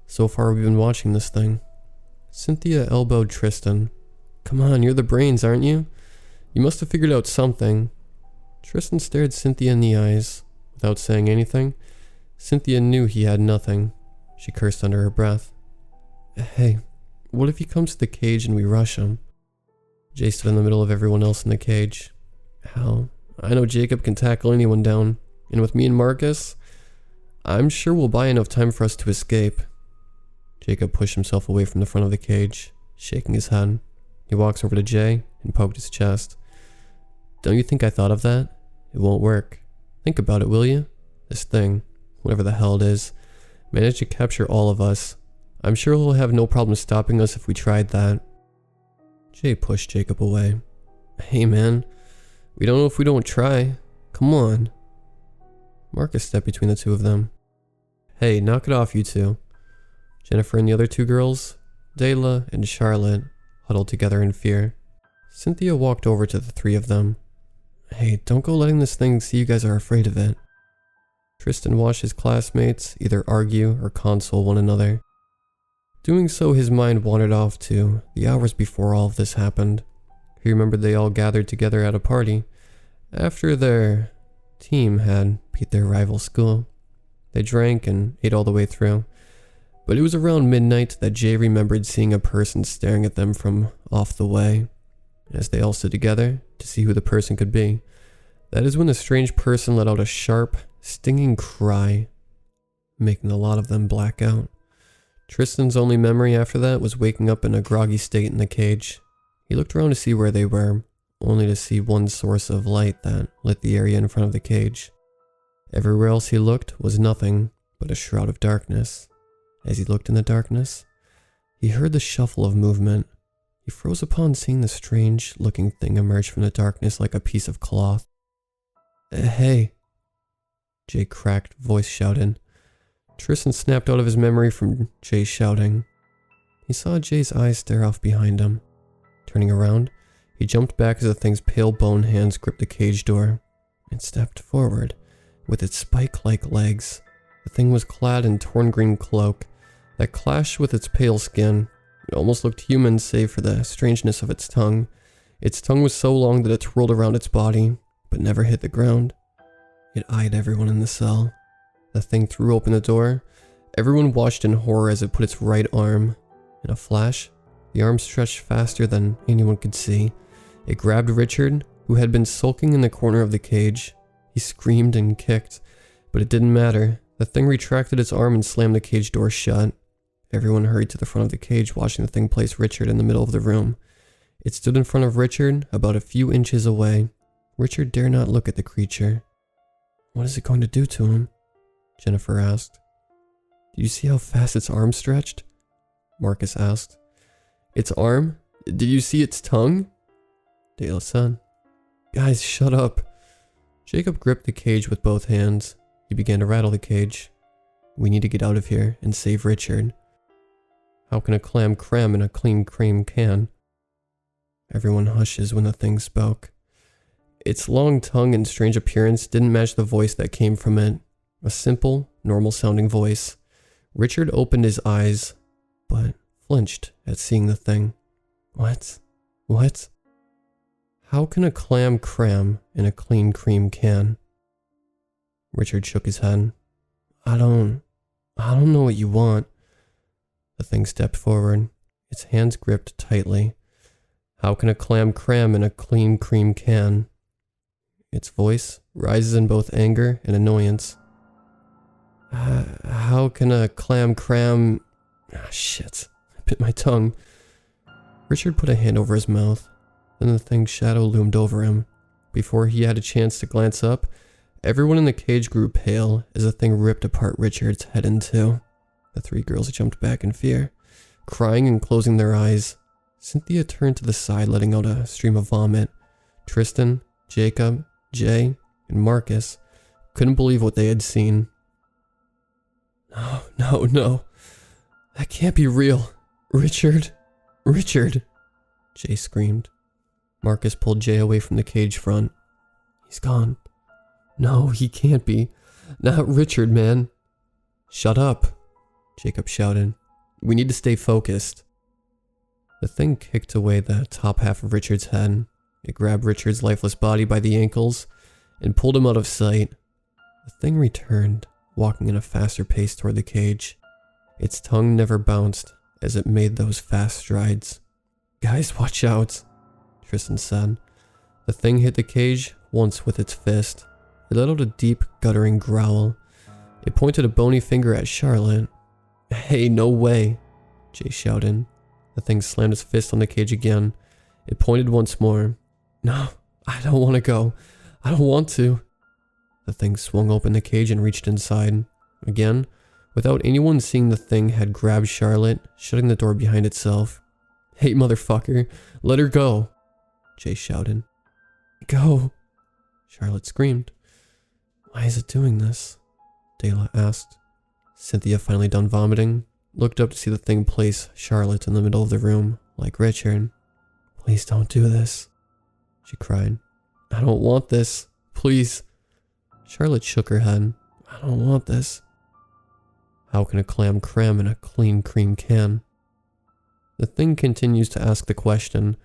So far we've been watching this thing. Cynthia elbowed Tristan. Come on, you're the brains, aren't you? You must have figured out something. Tristan stared Cynthia in the eyes. Without saying anything, Cynthia knew he had nothing. She cursed under her breath. Hey, what if he comes to the cage and we rush him? Jay stood in the middle of everyone else in the cage. Hell, I know Jacob can tackle anyone down. And with me and Marcus, I'm sure we'll buy enough time for us to escape. Jacob pushed himself away from the front of the cage, shaking his head. He walks over to Jay and poked his chest. Don't you think I thought of that? It won't work. Think about it, will you? This thing, whatever the hell it is, managed to capture all of us. I'm sure he'll have no problem stopping us if we tried that. Jay pushed Jacob away. Hey man, we don't know if we don't try. Come on. Marcus stepped between the 2 of them. Hey, knock it off, you 2. Jennifer and the other 2 girls, Dayla and Charlotte, huddled together in fear. Cynthia walked over to the 3 of them. Hey, don't go letting this thing see you guys are afraid of it. Tristan watched his classmates either argue or console one another. Doing so, his mind wandered off to the hours before all of this happened. He remembered they all gathered together at a party after their team had beat their rival school. They drank and ate all the way through. But it was around midnight that Jay remembered seeing a person staring at them from off the way. As they all stood together to see who the person could be, that is when the strange person let out a sharp, stinging cry, making a lot of them black out. Tristan's only memory after that was waking up in a groggy state in the cage. He looked around to see where they were, only to see one source of light that lit the area in front of the cage. Everywhere else he looked was nothing but a shroud of darkness. As he looked in the darkness, he heard the shuffle of movement. He froze upon seeing the strange-looking thing emerge from the darkness like a piece of cloth. Hey, Jay cracked voice shouted. Tristan snapped out of his memory from Jay shouting. He saw Jay's eyes stare off behind him. Turning around, he jumped back as the thing's pale bone hands gripped the cage door and stepped forward with its spike-like legs. The thing was clad in torn green cloak that clashed with its pale skin. It almost looked human save for the strangeness of its tongue. Its tongue was so long that it twirled around its body, but never hit the ground. It eyed everyone in the cell. The thing threw open the door. Everyone watched in horror as it put its right arm. In a flash, the arm stretched faster than anyone could see. It grabbed Richard, who had been sulking in the corner of the cage. He screamed and kicked, but it didn't matter. The thing retracted its arm and slammed the cage door shut. Everyone hurried to the front of the cage, watching the thing place Richard in the middle of the room. It stood in front of Richard, about a few inches away. Richard dare not look at the creature. What is it going to do to him? Jennifer asked. Do you see how fast its arm stretched? Marcus asked. Its arm? Did you see its tongue? Dale said. Guys, shut up. Jacob gripped the cage with both hands. He began to rattle the cage. We need to get out of here and save Richard. How can a clam cram in a clean cream can? Everyone hushes when the thing spoke. Its long tongue and strange appearance didn't match the voice that came from it. A simple, normal-sounding voice. Richard opened his eyes, but flinched at seeing the thing. What? What? How can a clam cram in a clean cream can? Richard shook his head. I don't know what you want. The thing stepped forward, its hands gripped tightly. How can a clam cram in a clean cream can? Its voice rises in both anger and annoyance. How can a clam cram... shit, I bit my tongue. Richard put a hand over his mouth. Then the thing's shadow loomed over him. Before he had a chance to glance up, everyone in the cage grew pale as the thing ripped apart Richard's head in two. The three girls jumped back in fear, crying and closing their eyes. Cynthia turned to the side, letting out a stream of vomit. Tristan, Jacob, Jay, and Marcus couldn't believe what they had seen. No. That can't be real. Richard. Jay screamed. Marcus pulled Jay away from the cage front. He's gone. No, he can't be. Not Richard, man. Shut up, Jacob shouted. We need to stay focused. The thing kicked away the top half of Richard's head. It grabbed Richard's lifeless body by the ankles and pulled him out of sight. The thing returned, walking in a faster pace toward the cage. Its tongue never bounced as it made those fast strides. Guys, watch out, Tristan said. The thing hit the cage once with its fist. It let out a deep, guttering growl. It pointed a bony finger at Charlotte. Hey, no way, Jay shouted. The thing slammed its fist on the cage again. It pointed once more. No, I don't want to go. I don't want to. The thing swung open the cage and reached inside. Again, without anyone seeing, the thing had grabbed Charlotte, shutting the door behind itself. Hey, motherfucker, let her go, Jay shouted. Go, Charlotte screamed. Why is it doing this? Dela asked. Cynthia, finally done vomiting, looked up to see the thing place Charlotte in the middle of the room, like Richard. Please don't do this, she cried. I don't want this. Please. Charlotte shook her head. I don't want this. How can a clam cram in a clean cream can? The thing continues to ask the question.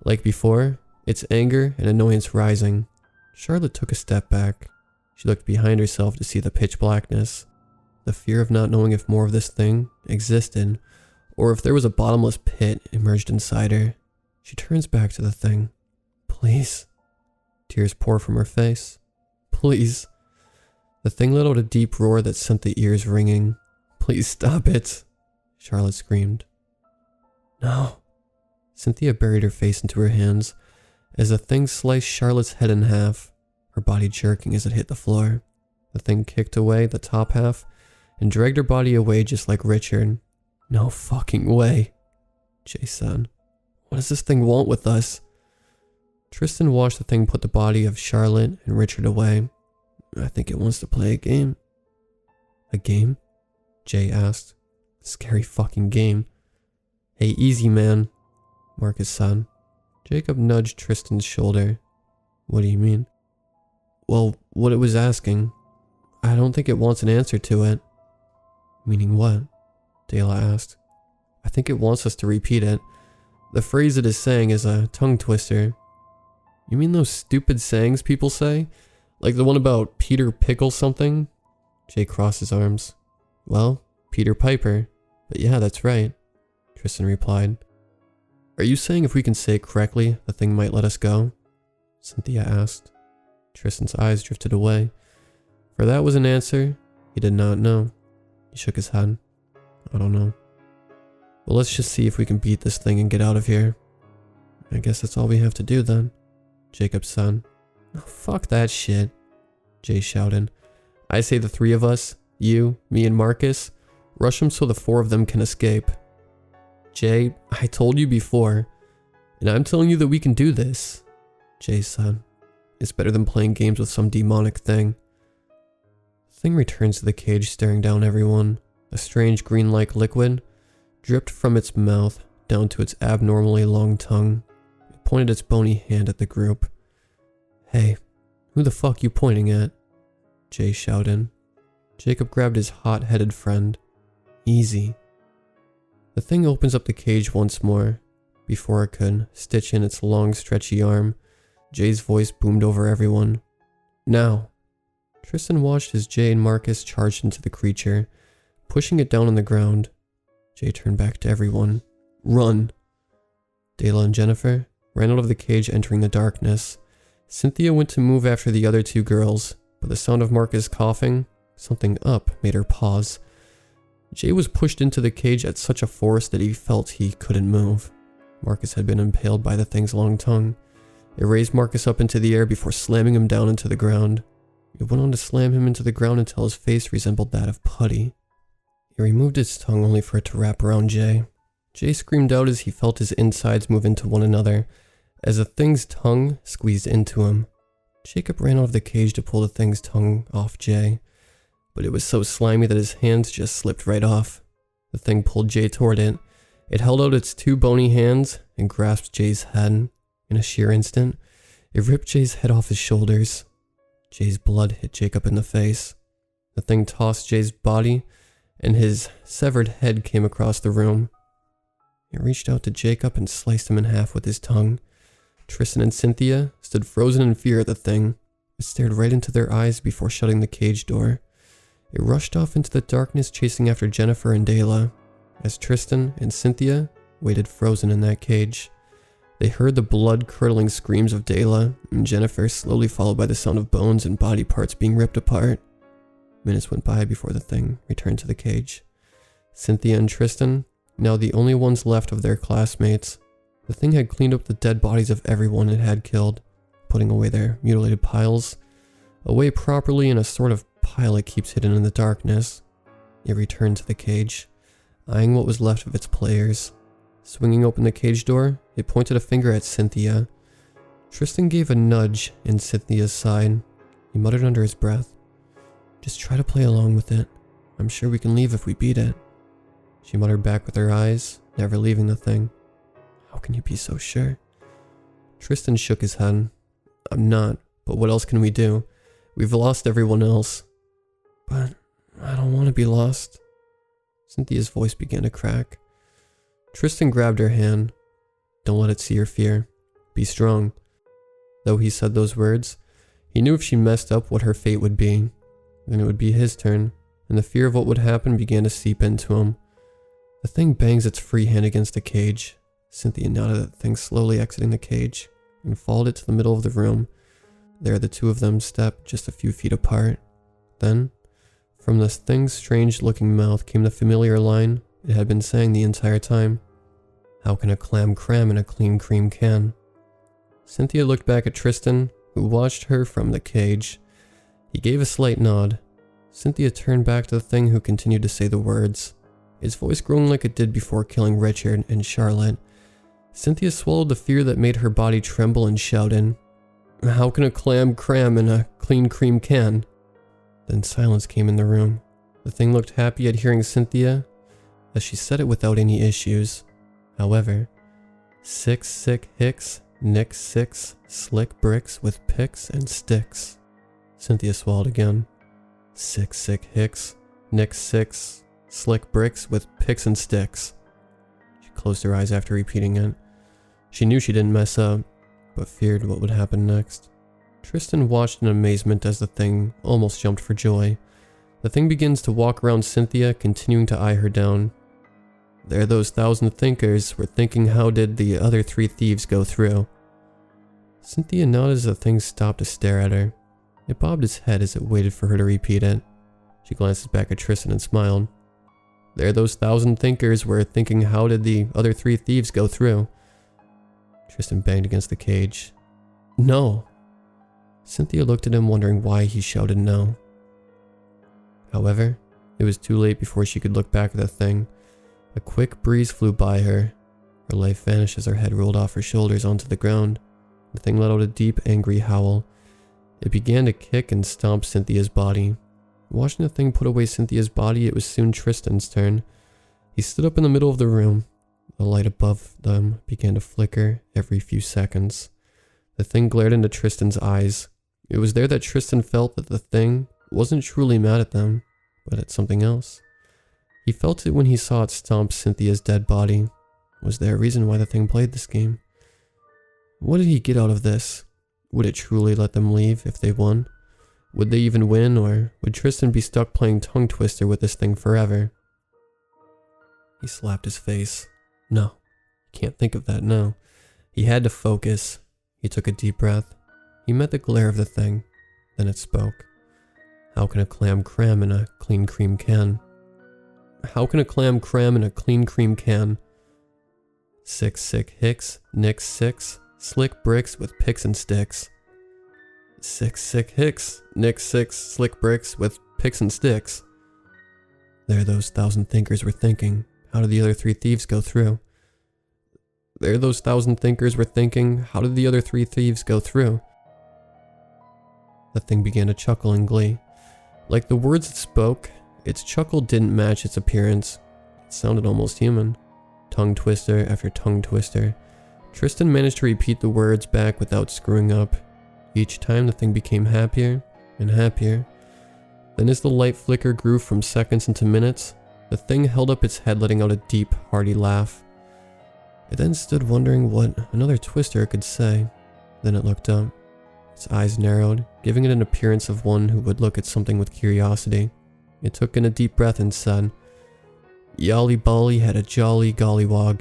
Like before, its anger and annoyance rising. Charlotte took a step back. She looked behind herself to see the pitch blackness. The fear of not knowing if more of this thing existed, or if there was a bottomless pit emerged inside her. She turns back to the thing. Please. Tears pour from her face. Please. The thing let out a deep roar that sent the ears ringing. Please stop it, Charlotte screamed. No. Cynthia buried her face into her hands as the thing sliced Charlotte's head in half, her body jerking as it hit the floor. The thing kicked away the top half and dragged her body away just like Richard. No fucking way, Jay said. What does this thing want with us? Tristan watched the thing put the body of Charlotte and Richard away. I think it wants to play a game. A game? Jay asked. Scary fucking game. Hey, easy man, Marcus said. Jacob nudged Tristan's shoulder. What do you mean? Well, what it was asking. I don't think it wants an answer to it. Meaning what? Dayla asked. I think it wants us to repeat it. The phrase it is saying is a tongue twister. You mean those stupid sayings people say? Like the one about Peter Pickle something? Jay crossed his arms. Well, Peter Piper. But yeah, that's right, Tristan replied. Are you saying if we can say it correctly, the thing might let us go? Cynthia asked. Tristan's eyes drifted away. For that was an answer he did not know. He shook his head. I don't know. Well, let's just see if we can beat this thing and get out of here. I guess that's all we have to do then, Jacob said. Oh, fuck that shit, Jay shouted. I say the three of us, you, me, and Marcus, rush them so the four of them can escape. Jay, I told you before, and I'm telling you that we can do this, Jay said. It's better than playing games with some demonic thing. The thing returns to the cage, staring down everyone. A strange green-like liquid dripped from its mouth down to its abnormally long tongue. It pointed its bony hand at the group. Hey, who the fuck you pointing at? Jay shouted. Jacob grabbed his hot-headed friend. Easy. The thing opens up the cage once more. Before it could stitch in its long, stretchy arm, Jay's voice boomed over everyone. Now. Tristan watched as Jay and Marcus charged into the creature, pushing it down on the ground. Jay turned back to everyone. Run! Dayla and Jennifer ran out of the cage, entering the darkness. Cynthia went to move after the other two girls, but the sound of Marcus coughing, something up, made her pause. Jay was pushed into the cage at such a force that he felt he couldn't move. Marcus had been impaled by the thing's long tongue. It raised Marcus up into the air before slamming him down into the ground. It went on to slam him into the ground until his face resembled that of putty. He removed its tongue only for it to wrap around Jay. Jay screamed out as he felt his insides move into one another, as the thing's tongue squeezed into him. Jacob ran out of the cage to pull the thing's tongue off Jay, but it was so slimy that his hands just slipped right off. The thing pulled Jay toward it. It held out its two bony hands and grasped Jay's head. In a sheer instant, it ripped Jay's head off his shoulders. Jay's blood hit Jacob in the face. The thing tossed Jay's body, and his severed head came across the room. It reached out to Jacob and sliced him in half with his tongue. Tristan and Cynthia stood frozen in fear at the thing. It stared right into their eyes before shutting the cage door. It rushed off into the darkness, chasing after Jennifer and Dayla, as Tristan and Cynthia waited frozen in that cage. They heard the blood-curdling screams of Dayla and Jennifer, slowly followed by the sound of bones and body parts being ripped apart. Minutes went by before the thing returned to the cage. Cynthia and Tristan, now the only ones left of their classmates. The thing had cleaned up the dead bodies of everyone it had killed, putting away their mutilated piles, away properly in a sort of pile it keeps hidden in the darkness. It returned to the cage, eyeing what was left of its players. Swinging open the cage door, it pointed a finger at Cynthia. Tristan gave a nudge in Cynthia's side. He muttered under his breath, "Just try to play along with it. I'm sure we can leave if we beat it." She muttered back with her eyes, never leaving the thing. "How can you be so sure?" Tristan shook his head. "I'm not, but what else can we do? We've lost everyone else." "But I don't want to be lost." Cynthia's voice began to crack. Tristan grabbed her hand. "Don't let it see your fear. be strong. Though he said those words, he knew if she messed up what her fate would be. Then it would be his turn, and the fear of what would happen began to seep into him. The thing bangs its free hand against the cage. Cynthia nodded at the thing slowly exiting the cage, and followed it to the middle of the room. There the two of them stepped just a few feet apart. Then, from this thing's strange-looking mouth came the familiar line it had been saying the entire time. How can a clam cram in a clean cream can? Cynthia looked back at Tristan, who watched her from the cage. He gave a slight nod. Cynthia turned back to the thing who continued to say the words, his voice growing like it did before killing Richard and Charlotte. Cynthia swallowed the fear that made her body tremble and shouted, How can a clam cram in a clean cream can? Then silence came in the room. The thing looked happy at hearing Cynthia, as she said it without any issues. However, 6 sick hicks, nick 6 slick bricks with picks and sticks. Cynthia swallowed again. 6 sick hicks, nick 6 slick bricks with picks and sticks. She closed her eyes after repeating it. She knew she didn't mess up, but feared what would happen next. Tristan watched in amazement as the thing almost jumped for joy. The thing begins to walk around Cynthia, continuing to eye her down. There those 1,000 thinkers were thinking, how did the other 3 thieves go through? Cynthia nodded as the thing stopped to stare at her. It bobbed its head as it waited for her to repeat it. She glanced back at Tristan and smiled. There those 1,000 thinkers were thinking, how did the other 3 thieves go through? Tristan banged against the cage. No. Cynthia looked at him, wondering why he shouted no. However, it was too late before she could look back at the thing. A quick breeze flew by her. Her life vanished as her head rolled off her shoulders onto the ground. The thing let out a deep, angry howl. It began to kick and stomp Cynthia's body. Watching the thing put away Cynthia's body, it was soon Tristan's turn. He stood up in the middle of the room. The light above them began to flicker every few seconds. The thing glared into Tristan's eyes. It was there that Tristan felt that the thing wasn't truly mad at them, but at something else. He felt it when he saw it stomp Cynthia's dead body. Was there a reason why the thing played this game? What did he get out of this? Would it truly let them leave if they won? Would they even win, or would Tristan be stuck playing TongueTWISTer with this thing forever? He slapped his face. No, he can't think of that now. He had to focus. He took a deep breath. He met the glare of the thing. Then it spoke. How can a clam cram in a clean cream can? How can a clam cram in a clean cream can? 6 sick hicks, nick 6 slick bricks with picks and sticks. 6 sick hicks, nick 6 slick bricks with picks and sticks. There those 1,000 thinkers were thinking, how did the other 3 thieves go through? There those 1,000 thinkers were thinking, how did the other 3 thieves go through? The thing began to chuckle in glee. Like the words it spoke, its chuckle didn't match its appearance. It sounded almost human. TongueTWISTer after TongueTWISTer. Tristan managed to repeat the words back without screwing up. Each time the thing became happier and happier. Then as the light flicker grew from seconds into minutes, the thing held up its head, letting out a deep, hearty laugh. It then stood wondering what another twister could say. Then it looked up. Its eyes narrowed, giving it an appearance of one who would look at something with curiosity. It took in a deep breath and said, Yolly Bolly had a jolly gollywog.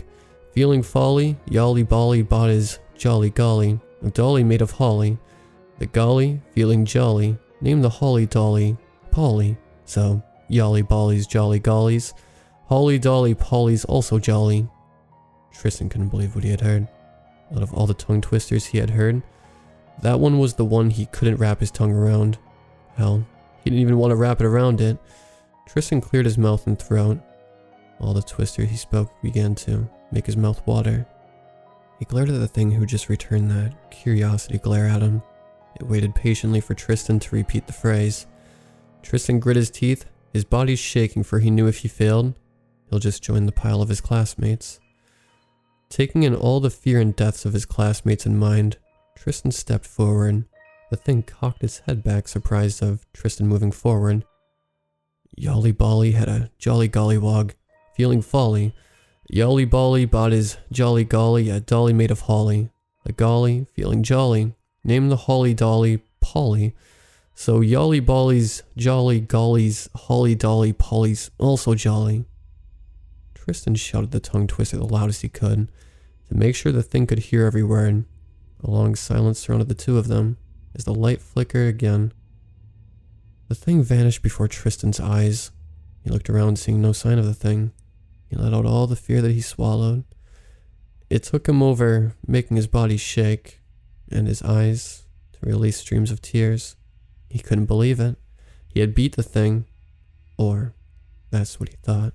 Feeling folly, Yolly Bolly bought his jolly golly, a dolly made of holly. The golly, feeling jolly, named the holly dolly Polly. So, Yolly Bolly's jolly gollies, Holly Dolly Polly's also jolly. Tristan couldn't believe what he had heard. Out of all the TongueTWISTers he had heard, that one was the one he couldn't wrap his tongue around. Hell, he didn't even want to wrap it around it. Tristan cleared his mouth and throat. All the twister he spoke began to make his mouth water. He glared at the thing who just returned that curiosity glare at him. It waited patiently for Tristan to repeat the phrase. Tristan grit his teeth, his body shaking, for he knew if he failed, he'll just join the pile of his classmates. Taking in all the fear and deaths of his classmates in mind, Tristan stepped forward. The thing cocked its head back, surprised of Tristan moving forward. Yolly Bolly had a jolly gollywog. Feeling folly, Yolly Bolly bought his jolly golly, a dolly made of holly. The golly, feeling jolly. Named the holly dolly Polly. So Yolly Bolly's jolly gollies, holly dolly Polly's also jolly. Tristan shouted the tongue twister the loudest he could, to make sure the thing could hear every word. A long silence surrounded the two of them, as the light flickered again. The thing vanished before Tristan's eyes. He looked around, seeing no sign of the thing. He let out all the fear that he swallowed. It took him over, making his body shake, and his eyes to release streams of tears. He couldn't believe it. He had beat the thing. Or, that's what he thought.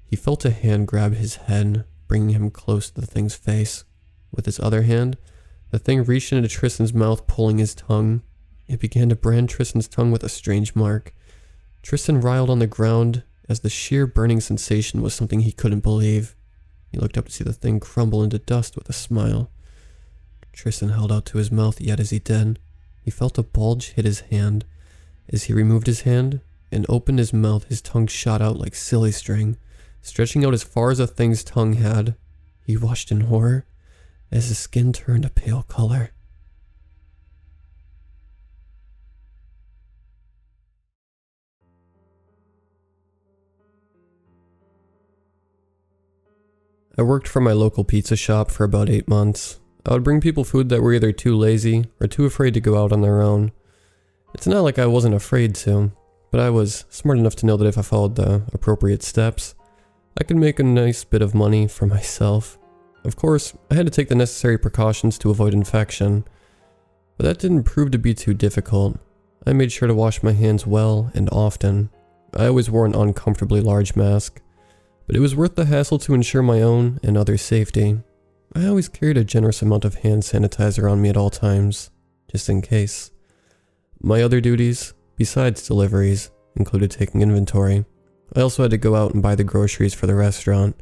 He felt a hand grab his head, bringing him close to the thing's face. With his other hand, the thing reached into Tristan's mouth, pulling his tongue. It began to brand Tristan's tongue with a strange mark. Tristan writhed on the ground, as the sheer burning sensation was something he couldn't believe. He looked up to see the thing crumble into dust with a smile. Tristan held out to his mouth, yet as he did, he felt a bulge hit his hand. As he removed his hand and opened his mouth, his tongue shot out like silly string, stretching out as far as the thing's tongue had. He watched in horror as his skin turned a pale color. I worked for my local pizza shop for about 8 months. I would bring people food that were either too lazy or too afraid to go out on their own. It's not like I wasn't afraid to, but I was smart enough to know that if I followed the appropriate steps, I could make a nice bit of money for myself. Of course, I had to take the necessary precautions to avoid infection, but that didn't prove to be too difficult. I made sure to wash my hands well and often. I always wore an uncomfortably large mask, but it was worth the hassle to ensure my own and others' safety. I always carried a generous amount of hand sanitizer on me at all times, just in case. My other duties, besides deliveries, included taking inventory. I also had to go out and buy the groceries for the restaurant.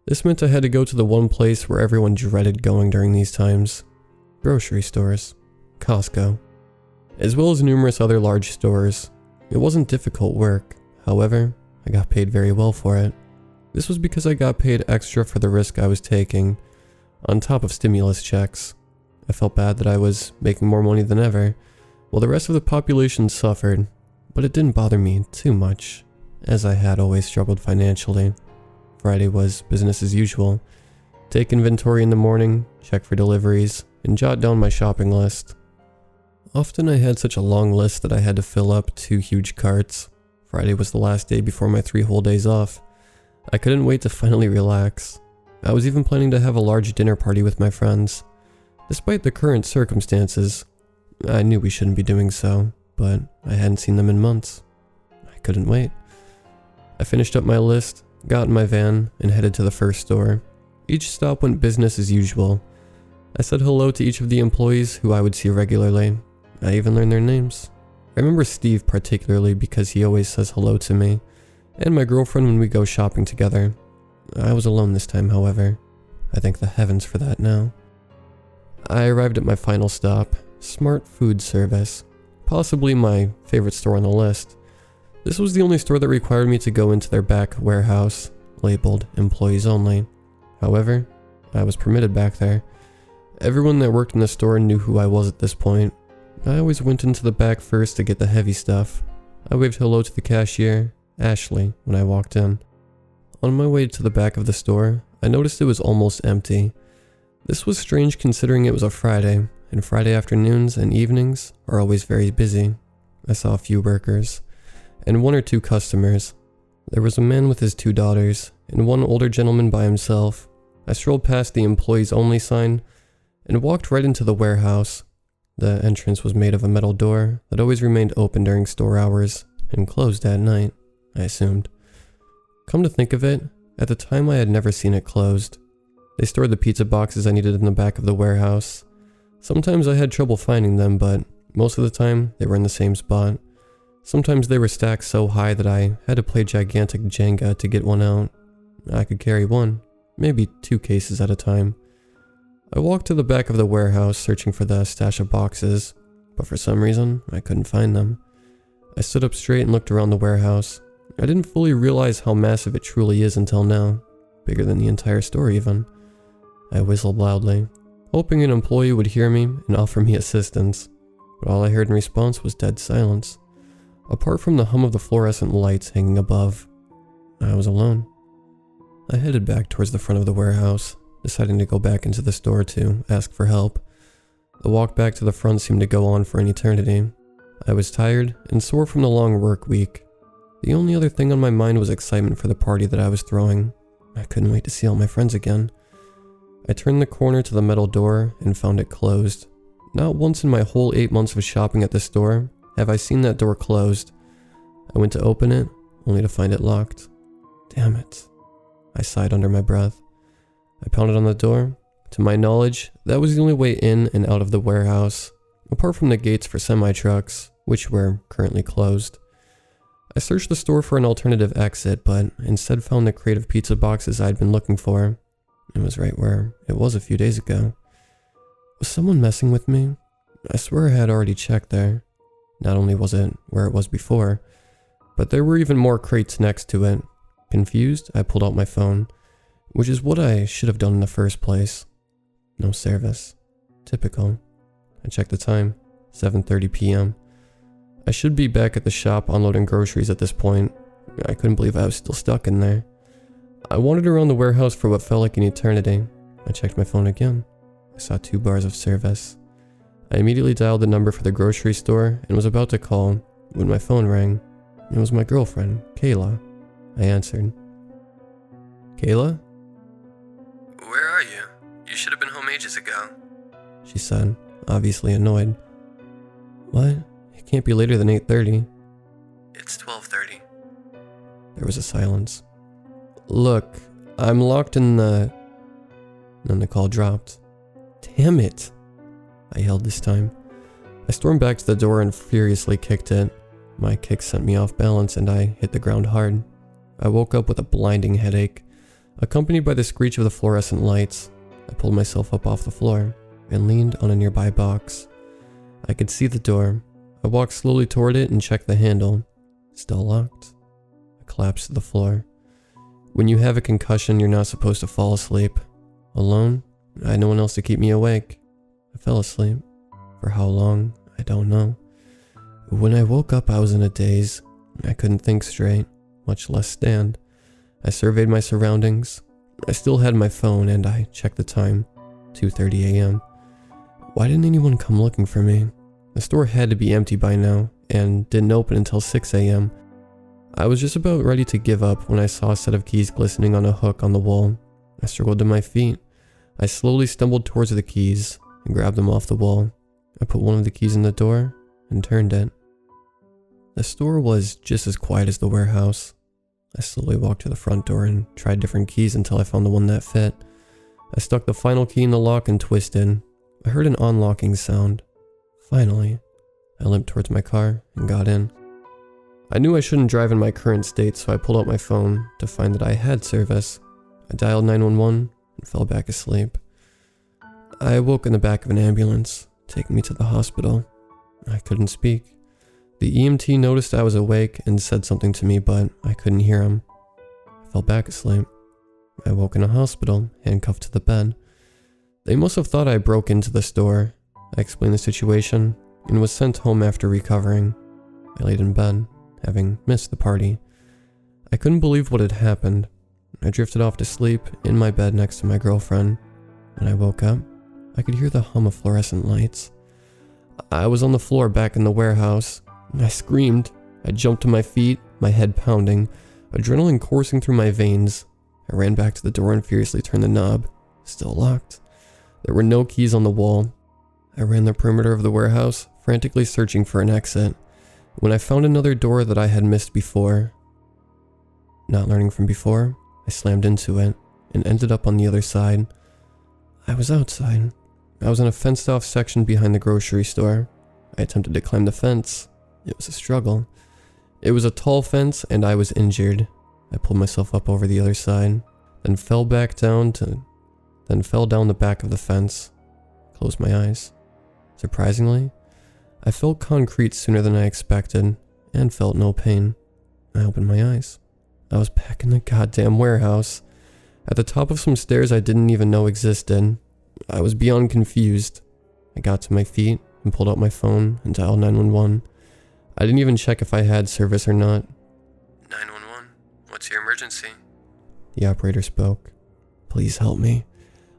This meant I had to go to the one place where everyone dreaded going during these times. Grocery stores. Costco. As well as numerous other large stores. It wasn't difficult work. However, I got paid very well for it. This was because I got paid extra for the risk I was taking, on top of stimulus checks. I felt bad that I was making more money than ever, while the rest of the population suffered, but it didn't bother me too much, as I had always struggled financially. Friday was business as usual. Take inventory in the morning, check for deliveries, and jot down my shopping list. Often I had such a long list that I had to fill up 2 huge carts. Friday was the last day before my 3 whole days off. I couldn't wait to finally relax. I was even planning to have a large dinner party with my friends. Despite the current circumstances, I knew we shouldn't be doing so, but I hadn't seen them in months. I couldn't wait. I finished up my list, got in my van, and headed to the first store. Each stop went business as usual. I said hello to each of the employees who I would see regularly. I even learned their names. I remember Steve particularly because he always says hello to me, and my girlfriend when we go shopping together. I was alone this time, however. I thank the heavens for that now. I arrived at my final stop, Smart Food Service, possibly my favorite store on the list. This was the only store that required me to go into their back warehouse, labeled employees only. However, I was permitted back there. Everyone that worked in the store knew who I was at this point. I always went into the back first to get the heavy stuff. I waved hello to the cashier, Ashley, when I walked in. On my way to the back of the store, I noticed it was almost empty. This was strange considering it was a Friday, and Friday afternoons and evenings are always very busy. I saw a few workers, and 1 or 2 customers. There was a man with his 2 daughters, and 1 older gentleman by himself. I strolled past the employees only sign, and walked right into the warehouse. The entrance was made of a metal door that always remained open during store hours, and closed at night, I assumed. Come to think of it, at the time I had never seen it closed. They stored the pizza boxes I needed in the back of the warehouse. Sometimes I had trouble finding them, but most of the time they were in the same spot. Sometimes they were stacked so high that I had to play gigantic Jenga to get one out. I could carry 1, maybe 2 cases at a time. I walked to the back of the warehouse searching for the stash of boxes, but for some reason I couldn't find them. I stood up straight and looked around the warehouse. I didn't fully realize how massive it truly is until now. Bigger than the entire store even. I whistled loudly, hoping an employee would hear me and offer me assistance, but all I heard in response was dead silence. Apart from the hum of the fluorescent lights hanging above, I was alone. I headed back towards the front of the warehouse, deciding to go back into the store to ask for help. The walk back to the front seemed to go on for an eternity. I was tired and sore from the long work week. The only other thing on my mind was excitement for the party that I was throwing. I couldn't wait to see all my friends again. I turned the corner to the metal door and found it closed. Not once in my whole 8 months of shopping at the store have I seen that door closed. I went to open it, only to find it locked. Damn it. I sighed under my breath. I pounded on the door. To my knowledge, that was the only way in and out of the warehouse, apart from the gates for semi-trucks, which were currently closed. I searched the store for an alternative exit, but instead found the crate of pizza boxes I'd been looking for. It was right where it was a few days ago. Was someone messing with me? I swear I had already checked there. Not only was it where it was before, but there were even more crates next to it. Confused, I pulled out my phone, which is what I should have done in the first place. No service. Typical. I checked the time. 7:30 p.m. I should be back at the shop unloading groceries at this point. I couldn't believe I was still stuck in there. I wandered around the warehouse for what felt like an eternity. I checked my phone again. I saw 2 bars of service. I immediately dialed the number for the grocery store and was about to call when my phone rang. It was my girlfriend, Kayla. I answered. Kayla? Where are you? You should have been home ages ago. She said, obviously annoyed. What? It can't be later than 8:30. It's 12:30. There was a silence. Look, I'm locked in the... Then the call dropped. Damn it! I yelled this time. I stormed back to the door and furiously kicked it. My kick sent me off balance and I hit the ground hard. I woke up with a blinding headache, accompanied by the screech of the fluorescent lights. I pulled myself up off the floor and leaned on a nearby box. I could see the door. I walked slowly toward it and checked the handle. Still locked. I collapsed to the floor. When you have a concussion, you're not supposed to fall asleep. Alone, I had no one else to keep me awake. I fell asleep. For how long, I don't know. When I woke up, I was in a daze. I couldn't think straight, much less stand. I surveyed my surroundings. I still had my phone and I checked the time. 2:30 a.m. Why didn't anyone come looking for me? The store had to be empty by now and didn't open until 6 a.m. I was just about ready to give up when I saw a set of keys glistening on a hook on the wall. I struggled to my feet. I slowly stumbled towards the keys and grabbed them off the wall. I put one of the keys in the door and turned it. The store was just as quiet as the warehouse. I slowly walked to the front door and tried different keys until I found the one that fit. I stuck the final key in the lock and twisted. I heard an unlocking sound. Finally, I limped towards my car and got in. I knew I shouldn't drive in my current state, so I pulled out my phone to find that I had service. I dialed 911 and fell back asleep. I awoke in the back of an ambulance, taking me to the hospital. I couldn't speak. The EMT noticed I was awake and said something to me, but I couldn't hear him. I fell back asleep. I woke in a hospital, handcuffed to the bed. They must have thought I broke into the store. I explained the situation and was sent home after recovering. I laid in bed, having missed the party. I couldn't believe what had happened. I drifted off to sleep in my bed next to my girlfriend. When I woke up, I could hear the hum of fluorescent lights. I was on the floor back in the warehouse. I screamed. I jumped to my feet, my head pounding, adrenaline coursing through my veins. I ran back to the door and furiously turned the knob. Still locked. There were no keys on the wall. I ran the perimeter of the warehouse, frantically searching for an exit, when I found another door that I had missed before. Not learning from before, I slammed into it and ended up on the other side. I was outside. I was in a fenced-off section behind the grocery store. I attempted to climb the fence. It was a struggle. It was a tall fence and I was injured. I pulled myself up over the other side, then fell down the back of the fence. Closed my eyes. Surprisingly, I felt concrete sooner than I expected and felt no pain. I opened my eyes. I was back in the goddamn warehouse, at the top of some stairs I didn't even know existed. I was beyond confused. I got to my feet and pulled out my phone and dialed 911. I didn't even check if I had service or not. 911? What's your emergency? The operator spoke. Please help me.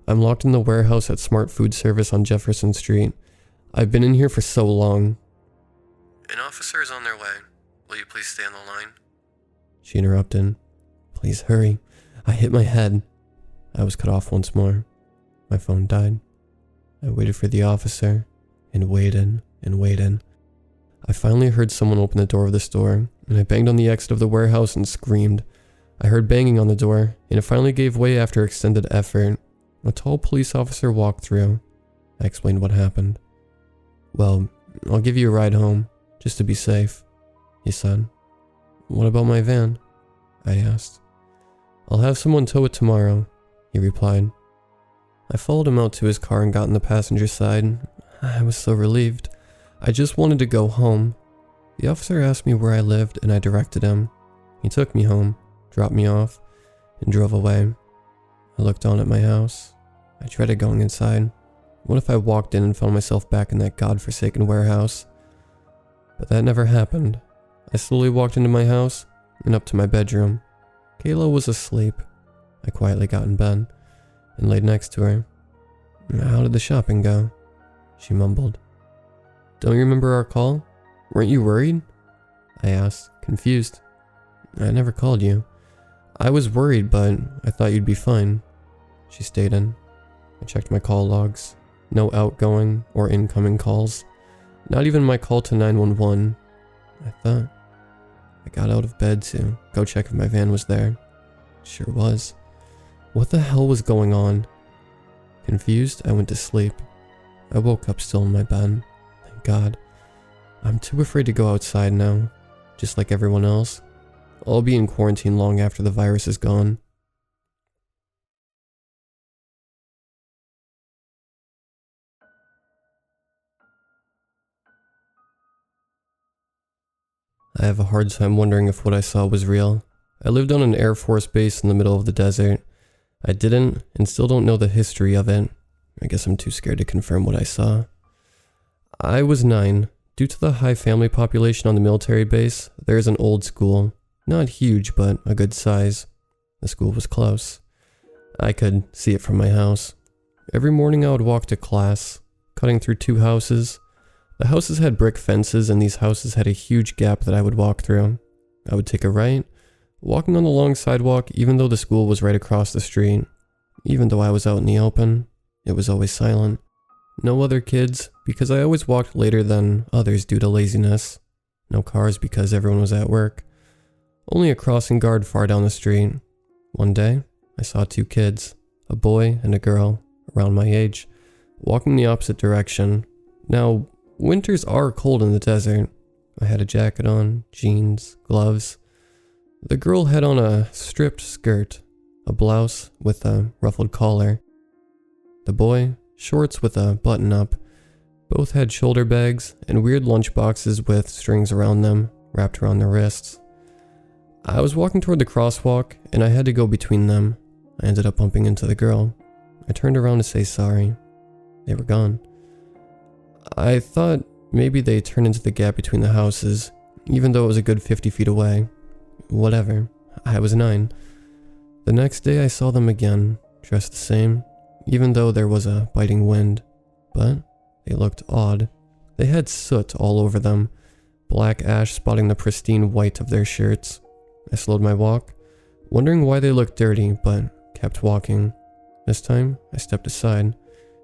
I'm locked in the warehouse at Smart Food Service on Jefferson Street. I've been in here for so long. An officer is on their way. Will you please stay on the line? She interrupted. Please hurry. I hit my head. I was cut off once more. My phone died. I waited for the officer and waited and waited. I finally heard someone open the door of the store, and I banged on the exit of the warehouse and screamed. I heard banging on the door, and it finally gave way after extended effort. A tall police officer walked through. I explained what happened. Well, I'll give you a ride home, just to be safe, he said. What about my van? I asked. I'll have someone tow it tomorrow, he replied. I followed him out to his car and got in the passenger side. I was so relieved. I just wanted to go home. The officer asked me where I lived and I directed him. He took me home, dropped me off, and drove away. I looked on at my house. I dreaded going inside. What if I walked in and found myself back in that godforsaken warehouse? But that never happened. I slowly walked into my house and up to my bedroom. Kayla was asleep. I quietly got in bed and laid next to her. How did the shopping go? She mumbled. Don't you remember our call? Weren't you worried? I asked, confused. I never called you. I was worried, but I thought you'd be fine, she stated. I checked my call logs. No outgoing or incoming calls. Not even my call to 911. I thought. I got out of bed to go check if my van was there. It sure was. What the hell was going on? Confused, I went to sleep. I woke up still in my bed. Thank God. I'm too afraid to go outside now. Just like everyone else. I'll be in quarantine long after the virus is gone. I have a hard time wondering if what I saw was real. I lived on an Air Force base in the middle of the desert. I didn't and still don't know the history of it. I guess I'm too scared to confirm what I saw. I was 9. Due to the high family population on the military base, there is an old school. Not huge, but a good size. The school was close. I could see it from my house. Every morning I would walk to class, cutting through 2 houses. The houses had brick fences and these houses had a huge gap that I would walk through. I would take a right, walking on the long sidewalk even though the school was right across the street. Even though I was out in the open, it was always silent. No other kids, because I always walked later than others due to laziness. No cars because everyone was at work. Only a crossing guard far down the street. One day, I saw 2 kids, a boy and a girl, around my age, walking the opposite direction. Now, winters are cold in the desert. I had a jacket on, jeans, gloves. The girl had on a stripped skirt, a blouse with a ruffled collar. The boy, shorts with a button up. Both had shoulder bags and weird lunch boxes with strings around them, wrapped around their wrists. I was walking toward the crosswalk and I had to go between them. I ended up bumping into the girl. I turned around to say sorry. They were gone. I thought maybe they turned into the gap between the houses, even though it was a good 50 feet away. Whatever. I was 9. The next day I saw them again, dressed the same, even though there was a biting wind. But they looked odd. They had soot all over them, black ash spotting the pristine white of their shirts. I slowed my walk, wondering why they looked dirty, but kept walking. This time, I stepped aside,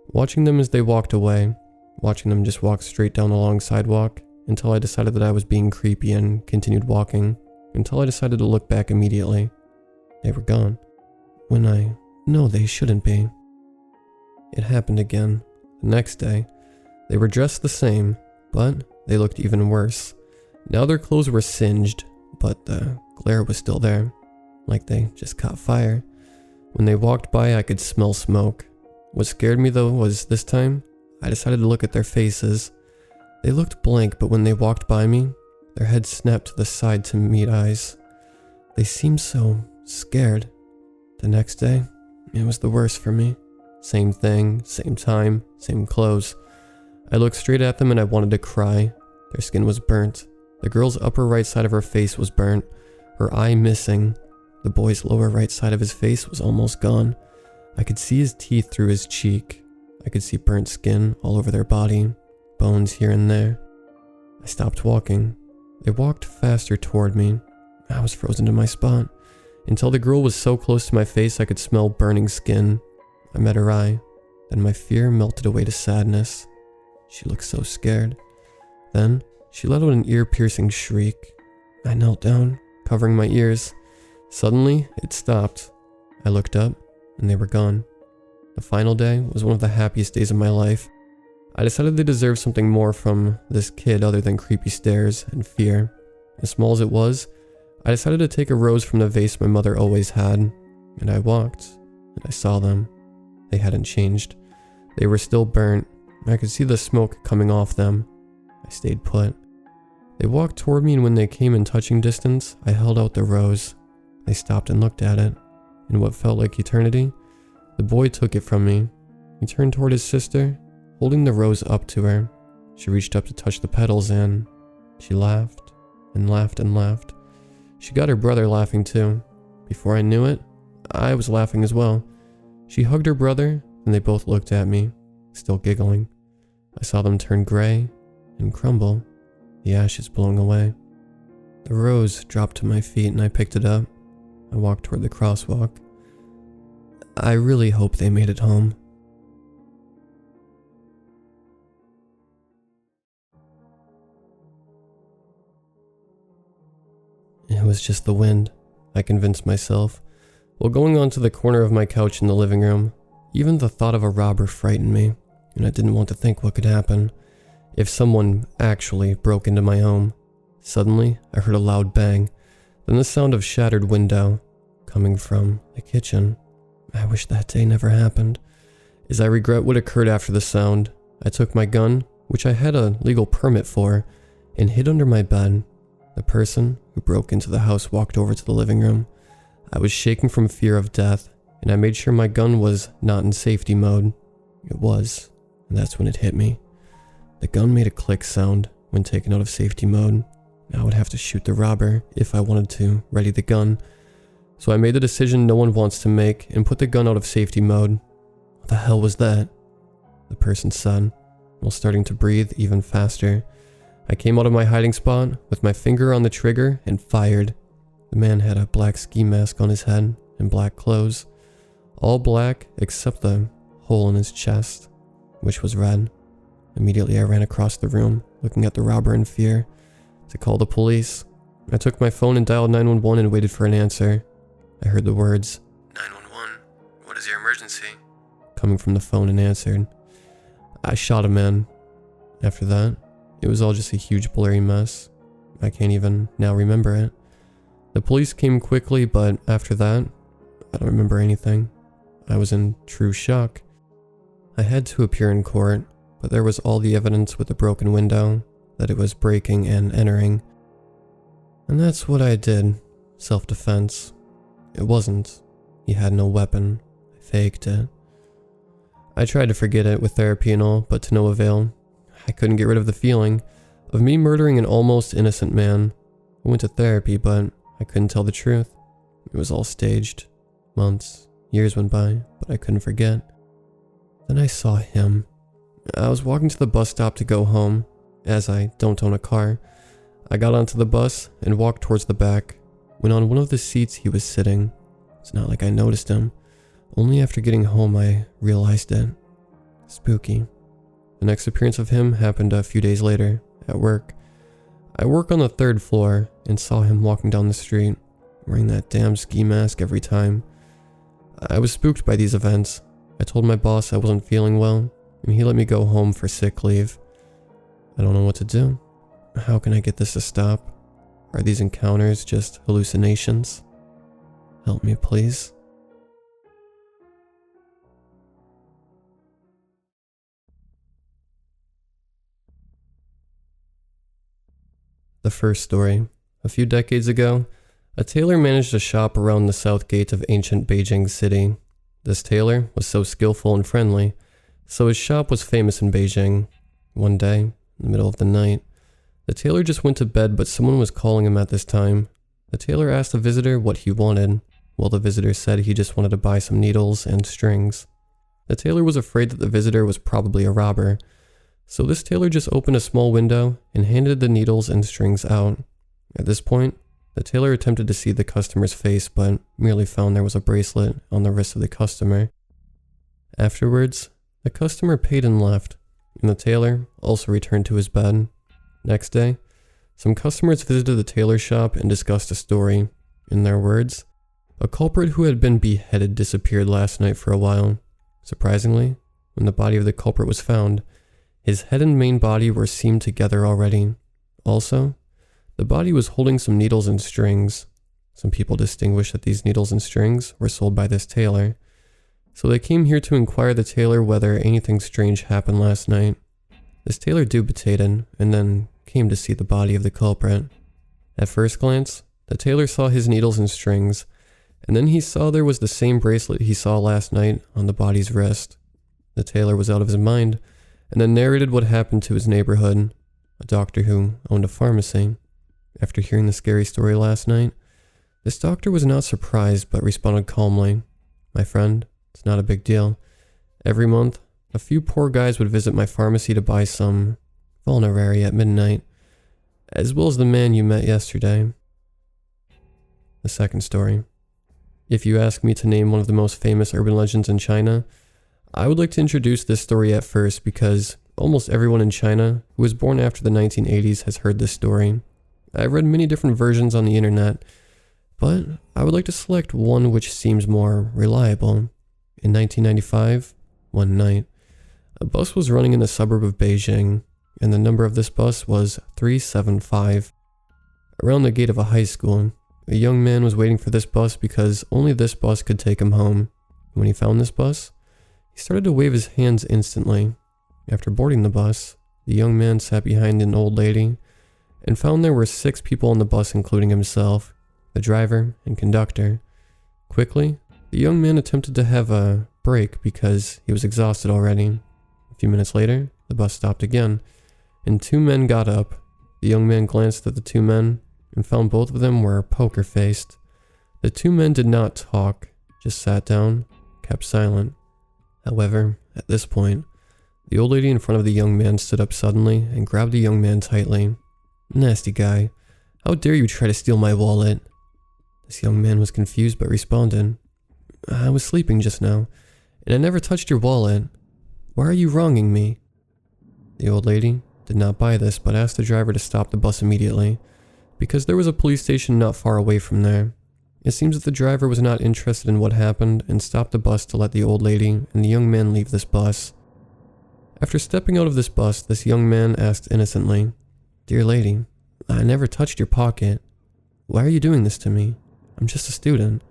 watching them as they walked away, watching them just walk straight down the long sidewalk, until I decided that I was being creepy and continued walking, until I decided to look back immediately. They were gone. When I know they shouldn't be. It happened again. The next day, they were dressed the same, but they looked even worse. Now their clothes were singed, but the glare was still there, like they just caught fire. When they walked by, I could smell smoke. What scared me though was this time, I decided to look at their faces. They looked blank, but when they walked by me, their heads snapped to the side to meet eyes. They seemed so scared. The next day, it was the worst for me. Same thing, same time, same clothes. I looked straight at them and I wanted to cry. Their skin was burnt. The girl's upper right side of her face was burnt, her eye missing. The boy's lower right side of his face was almost gone. I could see his teeth through his cheek. I could see burnt skin all over their body, bones here and there. I stopped walking. They walked faster toward me. I was frozen to my spot, until the girl was so close to my face I could smell burning skin. I met her eye, then my fear melted away to sadness. She looked so scared. Then, she let out an ear-piercing shriek. I knelt down, covering my ears. Suddenly, it stopped. I looked up, and they were gone. The final day was one of the happiest days of my life. I decided they deserved something more from this kid other than creepy stares and fear. As small as it was, I decided to take a rose from the vase my mother always had, and I walked, and I saw them. They hadn't changed. They were still burnt. I could see the smoke coming off them. I stayed put. They walked toward me, and when they came in touching distance, I held out the rose. They stopped and looked at it. In what felt like eternity, the boy took it from me. He turned toward his sister, holding the rose up to her. She reached up to touch the petals and she laughed and laughed and laughed. She got her brother laughing too. Before I knew it, I was laughing as well. She hugged her brother and they both looked at me, still giggling. I saw them turn gray and crumble, the ashes blowing away. The rose dropped to my feet and I picked it up. I walked toward the crosswalk. I really hope they made it home. It was just the wind, I convinced myself, while going onto the corner of my couch in the living room. Even the thought of a robber frightened me, and I didn't want to think what could happen if someone actually broke into my home. Suddenly, I heard a loud bang, then the sound of shattered window coming from the kitchen. I wish that day never happened. As I regret what occurred after the sound, I took my gun, which I had a legal permit for, and hid under my bed. The person who broke into the house walked over to the living room. I was shaking from fear of death, and I made sure my gun was not in safety mode. It was, and that's when it hit me. The gun made a click sound when taken out of safety mode. I would have to shoot the robber if I wanted to ready the gun. So I made the decision no one wants to make and put the gun out of safety mode. What the hell was that? The person said, while starting to breathe even faster. I came out of my hiding spot with my finger on the trigger and fired. The man had a black ski mask on his head and black clothes. All black except the hole in his chest, which was red. Immediately I ran across the room, looking at the robber in fear. To call the police, I took my phone and dialed 911 and waited for an answer. I heard the words, 911, what is your emergency? Coming from the phone and answered. I shot a man. After that, it was all just a huge blurry mess. I can't even now remember it. The police came quickly, but after that, I don't remember anything. I was in true shock. I had to appear in court, but there was all the evidence with the broken window, that it was breaking and entering. And that's what I did. Self-defense. It wasn't. He had no weapon. I faked it. I tried to forget it with therapy and all, but to no avail. I couldn't get rid of the feeling of me murdering an almost innocent man. I went to therapy, but I couldn't tell the truth. It was all staged. Months, years went by, but I couldn't forget. Then I saw him. I was walking to the bus stop to go home, as I don't own a car. I got onto the bus and walked towards the back, when on one of the seats he was sitting. It's not like I noticed him. Only after getting home I realized it. Spooky. The next appearance of him happened a few days later, at work. I work on the 3rd floor and saw him walking down the street, wearing that damn ski mask every time. I was spooked by these events. I told my boss I wasn't feeling well, and he let me go home for sick leave. I don't know what to do. How can I get this to stop? Are these encounters just hallucinations? Help me, please. The first story. A few decades ago, a tailor managed a shop around the south gate of ancient Beijing city. This tailor was so skillful and friendly, so his shop was famous in Beijing. One day, in the middle of the night, the tailor just went to bed, but someone was calling him at this time. The tailor asked the visitor what he wanted. Well, the visitor said he just wanted to buy some needles and strings. The tailor was afraid that the visitor was probably a robber, so this tailor just opened a small window and handed the needles and strings out. At this point, the tailor attempted to see the customer's face, but merely found there was a bracelet on the wrist of the customer. Afterwards, the customer paid and left, and the tailor also returned to his bed. Next day, some customers visited the tailor shop and discussed a story. In their words, a culprit who had been beheaded disappeared last night for a while. Surprisingly, when the body of the culprit was found, his head and main body were seamed together already. Also, the body was holding some needles and strings. Some people distinguished that these needles and strings were sold by this tailor, so they came here to inquire the tailor whether anything strange happened last night. This tailor dubitated, and then came to see the body of the culprit. At first glance, the tailor saw his needles and strings, and then he saw there was the same bracelet he saw last night on the body's wrist. The tailor was out of his mind, and then narrated what happened to his neighborhood, a doctor who owned a pharmacy. After hearing the scary story last night, this doctor was not surprised but responded calmly, "My friend, it's not a big deal. Every month, a few poor guys would visit my pharmacy to buy some vulnerary at midnight, as well as the man you met yesterday." The second story. If you ask me to name one of the most famous urban legends in China, I would like to introduce this story at first because almost everyone in China who was born after the 1980s has heard this story. I've read many different versions on the internet, but I would like to select one which seems more reliable. In 1995, one night, a bus was running in the suburb of Beijing, and the number of this bus was 375. Around the gate of a high school, a young man was waiting for this bus because only this bus could take him home. When he found this bus, he started to wave his hands instantly. After boarding the bus, the young man sat behind an old lady and found there were 6 people on the bus, including himself, the driver, and conductor. Quickly, the young man attempted to have a break because he was exhausted already. A few minutes later, the bus stopped again, and 2 men got up. The young man glanced at the 2 men and found both of them were poker-faced. The 2 men did not talk, just sat down, kept silent. However, at this point, the old lady in front of the young man stood up suddenly and grabbed the young man tightly. "Nasty guy, how dare you try to steal my wallet?" This young man was confused but responded, "I was sleeping just now, and I never touched your wallet. Why are you wronging me?" The old lady did not buy this but asked the driver to stop the bus immediately, because there was a police station not far away from there. It seems that the driver was not interested in what happened and stopped the bus to let the old lady and the young man leave this bus. After stepping out of this bus, this young man asked innocently, "Dear lady, I never touched your pocket. Why are you doing this to me? I'm just a student."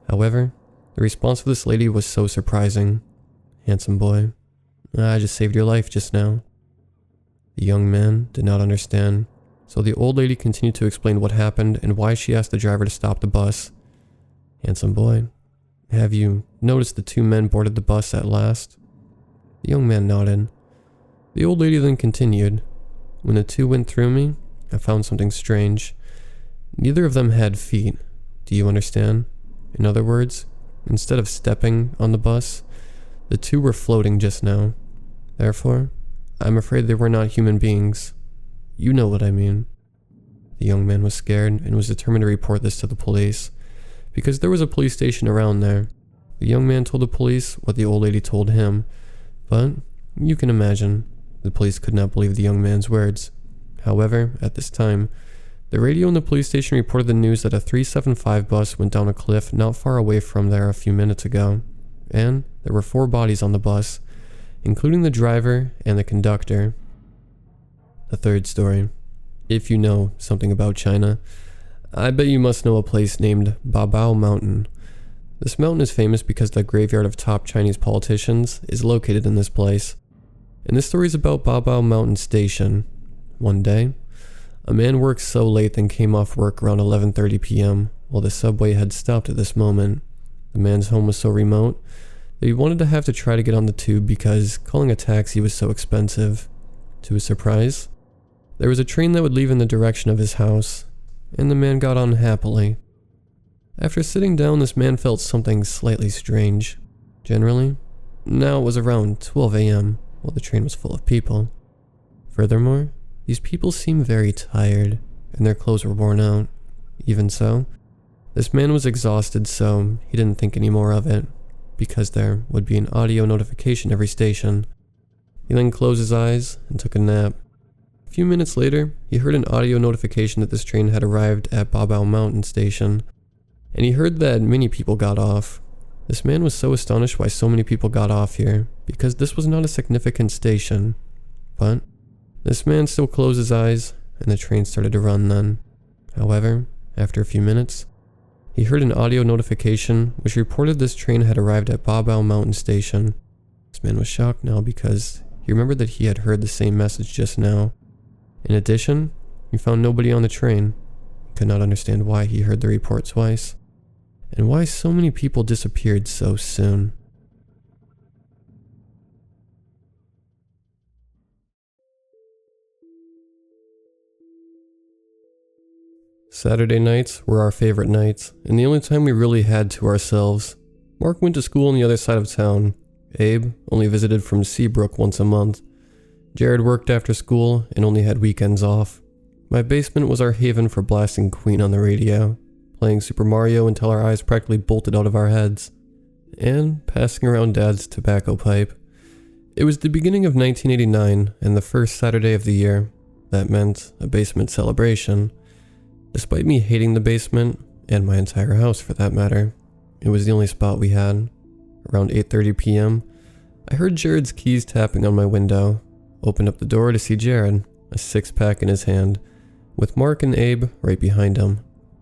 However, the response of this lady was so surprising. "Handsome boy, I just saved your life just now." The young man did not understand, so the old lady continued to explain what happened and why she asked the driver to stop the bus. "Handsome boy, have you noticed the 2 men boarded the bus at last?" The young man nodded. The old lady then continued, "When the 2 went through me, I found something strange. Neither of them had feet. Do you understand? In other words, instead of stepping on the bus, the 2 were floating just now. Therefore, I'm afraid they were not human beings. You know what I mean." The young man was scared and was determined to report this to the police, because there was a police station around there. The young man told the police what the old lady told him, but you can imagine, the police could not believe the young man's words. However, at this time, the radio in the police station reported the news that a 375 bus went down a cliff not far away from there a few minutes ago, and there were 4 bodies on the bus, including the driver and the conductor. The third story. If you know something about China, I bet you must know a place named Baobao Mountain. This mountain is famous because the graveyard of top Chinese politicians is located in this place. And this story is about Baobao Mountain Station. One day, a man worked so late then came off work around 11:30 p.m. while the subway had stopped at this moment. The man's home was so remote that he wanted to have to try to get on the tube because calling a taxi was so expensive. To his surprise, there was a train that would leave in the direction of his house, and the man got on happily. After sitting down, this man felt something slightly strange. Generally, now it was around 12 a.m. while the train was full of people. Furthermore, these people seemed very tired, and their clothes were worn out. Even so, this man was exhausted, so he didn't think any more of it, because there would be an audio notification every station. He then closed his eyes and took a nap. A few minutes later, he heard an audio notification that this train had arrived at Babao Mountain Station, and he heard that many people got off. This man was so astonished why so many people got off here, because this was not a significant station. But this man still closed his eyes, and the train started to run then. However, after a few minutes, he heard an audio notification which reported this train had arrived at Babao Mountain Station. This man was shocked now because he remembered that he had heard the same message just now. In addition, he found nobody on the train. He could not understand why he heard the report twice, and why so many people disappeared so soon. Saturday nights were our favorite nights, and the only time we really had to ourselves. Mark went to school on the other side of town. Abe only visited from Seabrook once a month. Jared worked after school and only had weekends off. My basement was our haven for blasting Queen on the radio, playing Super Mario until our eyes practically bolted out of our heads, and passing around Dad's tobacco pipe. It was the beginning of 1989 and the first Saturday of the year. That meant a basement celebration. Despite me hating the basement, and my entire house for that matter, it was the only spot we had. Around 8:30 p.m., I heard Jared's keys tapping on my window. Opened up the door to see Jared, a six-pack in his hand, with Mark and Abe right behind him.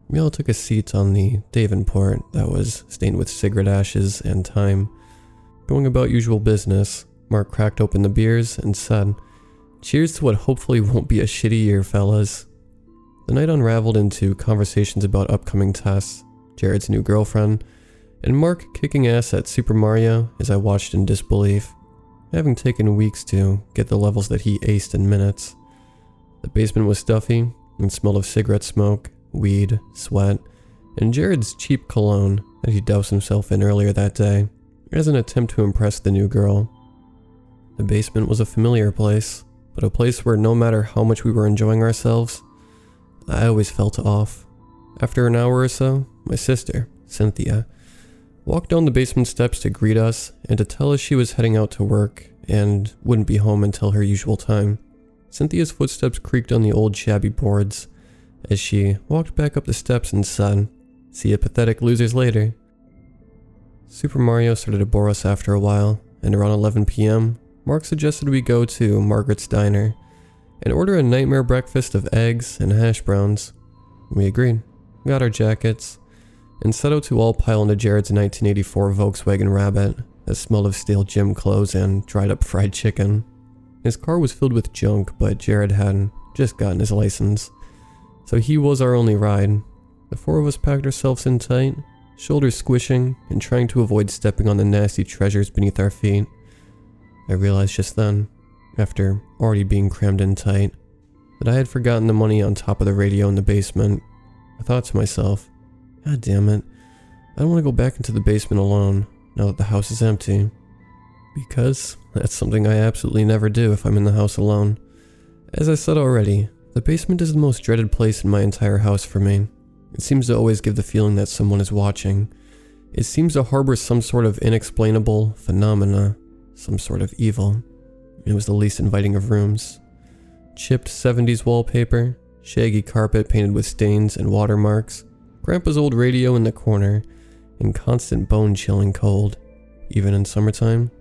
We all took a seat on the Davenport that was stained with cigarette ashes and time. Going about usual business, Mark cracked open the beers and said, "Cheers to what hopefully won't be a shitty year, fellas." The night unraveled into conversations about upcoming tests, Jared's new girlfriend, and Mark kicking ass at Super Mario as I watched in disbelief, having taken weeks to get the levels that he aced in minutes. The basement was stuffy and smelled of cigarette smoke, weed, sweat, and Jared's cheap cologne that he doused himself in earlier that day as an attempt to impress the new girl. The basement was a familiar place, but a place where no matter how much we were enjoying ourselves, I always felt off. After an hour or so, my sister, Cynthia, walked down the basement steps to greet us and to tell us she was heading out to work and wouldn't be home until her usual time. Cynthia's footsteps creaked on the old shabby boards as she walked back up the steps and said, "See you pathetic losers later." Super Mario started to bore us after a while, and around 11 p.m., Mark suggested we go to Margaret's Diner and order a nightmare breakfast of eggs and hash browns. We agreed, got our jackets, and set out to all pile into Jared's 1984 Volkswagen Rabbit that smelled of stale gym clothes and dried up fried chicken. His car was filled with junk, but Jared had just gotten his license, so he was our only ride. The four of us packed ourselves in tight, shoulders squishing and trying to avoid stepping on the nasty treasures beneath our feet. I realized just then, after already being crammed in tight, that I had forgotten the money on top of the radio in the basement. I thought to myself, God damn it, I don't want to go back into the basement alone now that the house is empty. Because that's something I absolutely never do if I'm in the house alone. As I said already, the basement is the most dreaded place in my entire house for me. It seems to always give the feeling that someone is watching. It seems to harbor some sort of inexplainable phenomena, some sort of evil. It was the least inviting of rooms. Chipped 70s wallpaper, shaggy carpet painted with stains and watermarks, Grandpa's old radio in the corner, and constant bone-chilling cold. Even in summertime,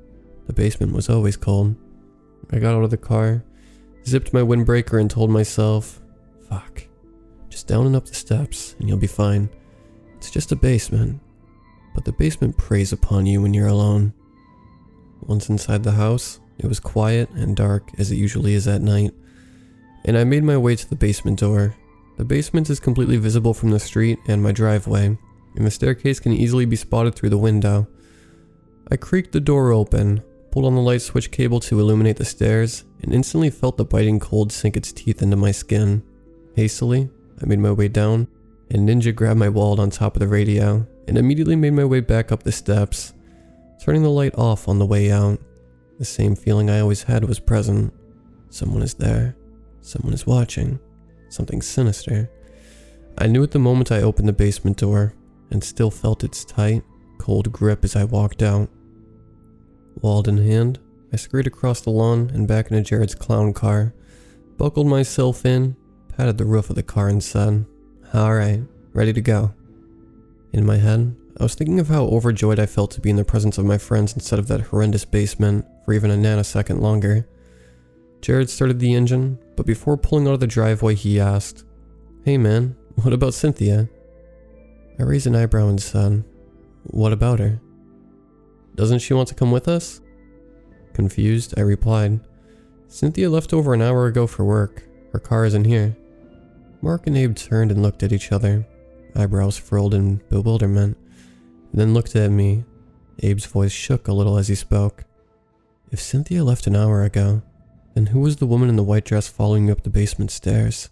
the basement was always cold. I got out of the car, zipped my windbreaker and told myself, fuck, just down and up the steps and you'll be fine. It's just a basement, but the basement preys upon you when you're alone. Once inside the house, it was quiet and dark as it usually is at night, and I made my way to the basement door. The basement is completely visible from the street and my driveway, and the staircase can easily be spotted through the window. I creaked the door open, pulled on the light switch cable to illuminate the stairs, and instantly felt the biting cold sink its teeth into my skin. Hastily, I made my way down, and Ninja grabbed my wallet on top of the radio, and immediately made my way back up the steps, turning the light off on the way out. The same feeling I always had was present. Someone is there. Someone is watching. Something sinister. I knew at the moment I opened the basement door, and still felt its tight, cold grip as I walked out. Wallet in hand, I scurried across the lawn and back into Jared's clown car, buckled myself in, patted the roof of the car and said, "Alright, ready to go." In my head, I was thinking of how overjoyed I felt to be in the presence of my friends instead of that horrendous basement for even a nanosecond longer. Jared started the engine, but before pulling out of the driveway he asked, "Hey man, what about Cynthia?" I raised an eyebrow and said, "What about her? Doesn't she want to come with us?" Confused, I replied, "Cynthia left over an hour ago for work. Her car isn't here." Mark and Abe turned and looked at each other, eyebrows furrowed in bewilderment, and then looked at me. Abe's voice shook a little as he spoke. "If Cynthia left an hour ago, then who was the woman in the white dress following you up the basement stairs?"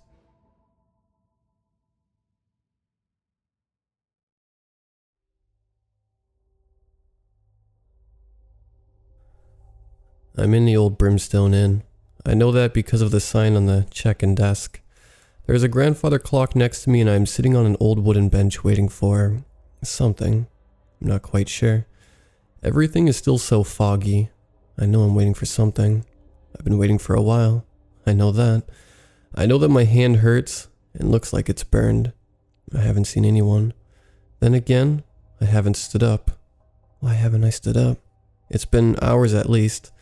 I'm in the Old Brimstone Inn. I know that because of the sign on the check-in desk. There is a grandfather clock next to me and I am sitting on an old wooden bench waiting for something. I'm not quite sure. Everything is still so foggy. I know I'm waiting for something. I've been waiting for a while. I know that. I know that my hand hurts and looks like it's burned. I haven't seen anyone. Then again, I haven't stood up. Why haven't I stood up? It's been hours at least.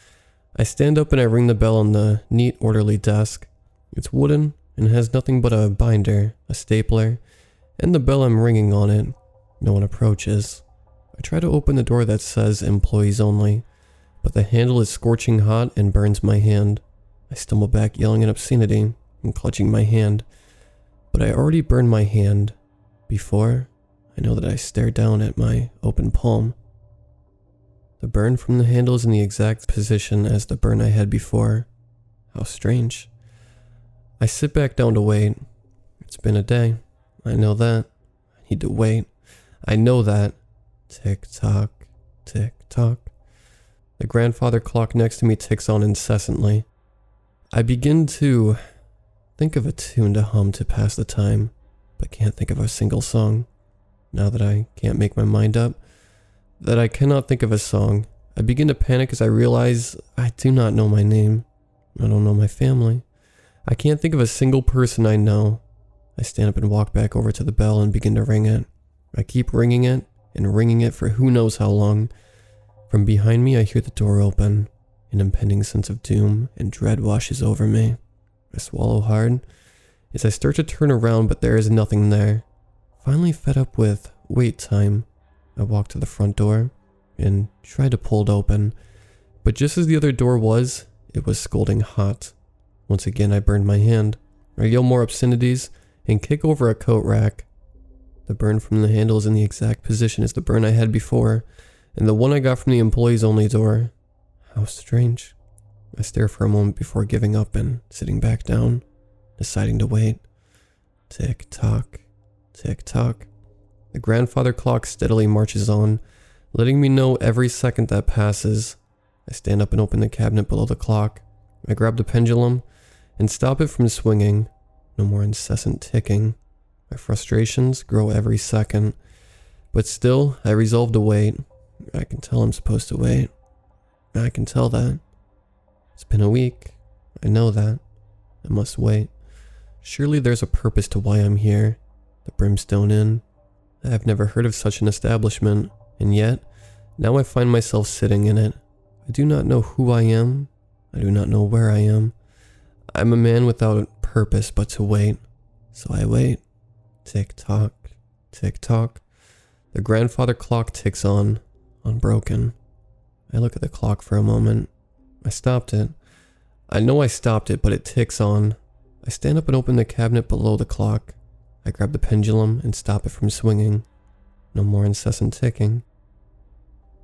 I stand up and I ring the bell on the neat, orderly desk. It's wooden and has nothing but a binder, a stapler, and the bell I'm ringing on it. No one approaches. I try to open the door that says employees only, but the handle is scorching hot and burns my hand. I stumble back yelling an obscenity and clutching my hand, but I already burned my hand. Before, I know that I stare down at my open palm. The burn from the handle is in the exact position as the burn I had before. How strange. I sit back down to wait. It's been a day. I know that. I need to wait. I know that. Tick tock, tick tock. The grandfather clock next to me ticks on incessantly. I begin to think of a tune to hum to pass the time, but can't think of a single song. Now that I can't make my mind up, that I cannot think of a song, I begin to panic as I realize I do not know my name. I don't know my family. I can't think of a single person I know. I stand up and walk back over to the bell and begin to ring it. I keep ringing it and ringing it for who knows how long. From behind me I hear the door open. An impending sense of doom and dread washes over me. I swallow hard as I start to turn around, but there is nothing there. Finally fed up with wait time, I walk to the front door and try to pull it open, but just as the other door was, it was scalding hot. Once again I burned my hand. I yell more obscenities and kick over a coat rack. The burn from the handle is in the exact position as the burn I had before, and the one I got from the employees only door. How strange. I stare for a moment before giving up and sitting back down, deciding to wait. Tick tock, tick tock. The grandfather clock steadily marches on, letting me know every second that passes. I stand up and open the cabinet below the clock. I grab the pendulum and stop it from swinging. No more incessant ticking. My frustrations grow every second, but still I resolve to wait. I can tell I'm supposed to wait. I can tell that. It's been a week. I know that. I must wait. Surely there's a purpose to why I'm here. The Brimstone Inn. I have never heard of such an establishment, and yet, now I find myself sitting in it. I do not know who I am. I do not know where I am. I'm a man without purpose but to wait. So I wait. Tick tock, tick tock. The grandfather clock ticks on, unbroken. I look at the clock for a moment. I stopped it. I know I stopped it, but it ticks on. I stand up and open the cabinet below the clock. I grab the pendulum and stop it from swinging. No more incessant ticking.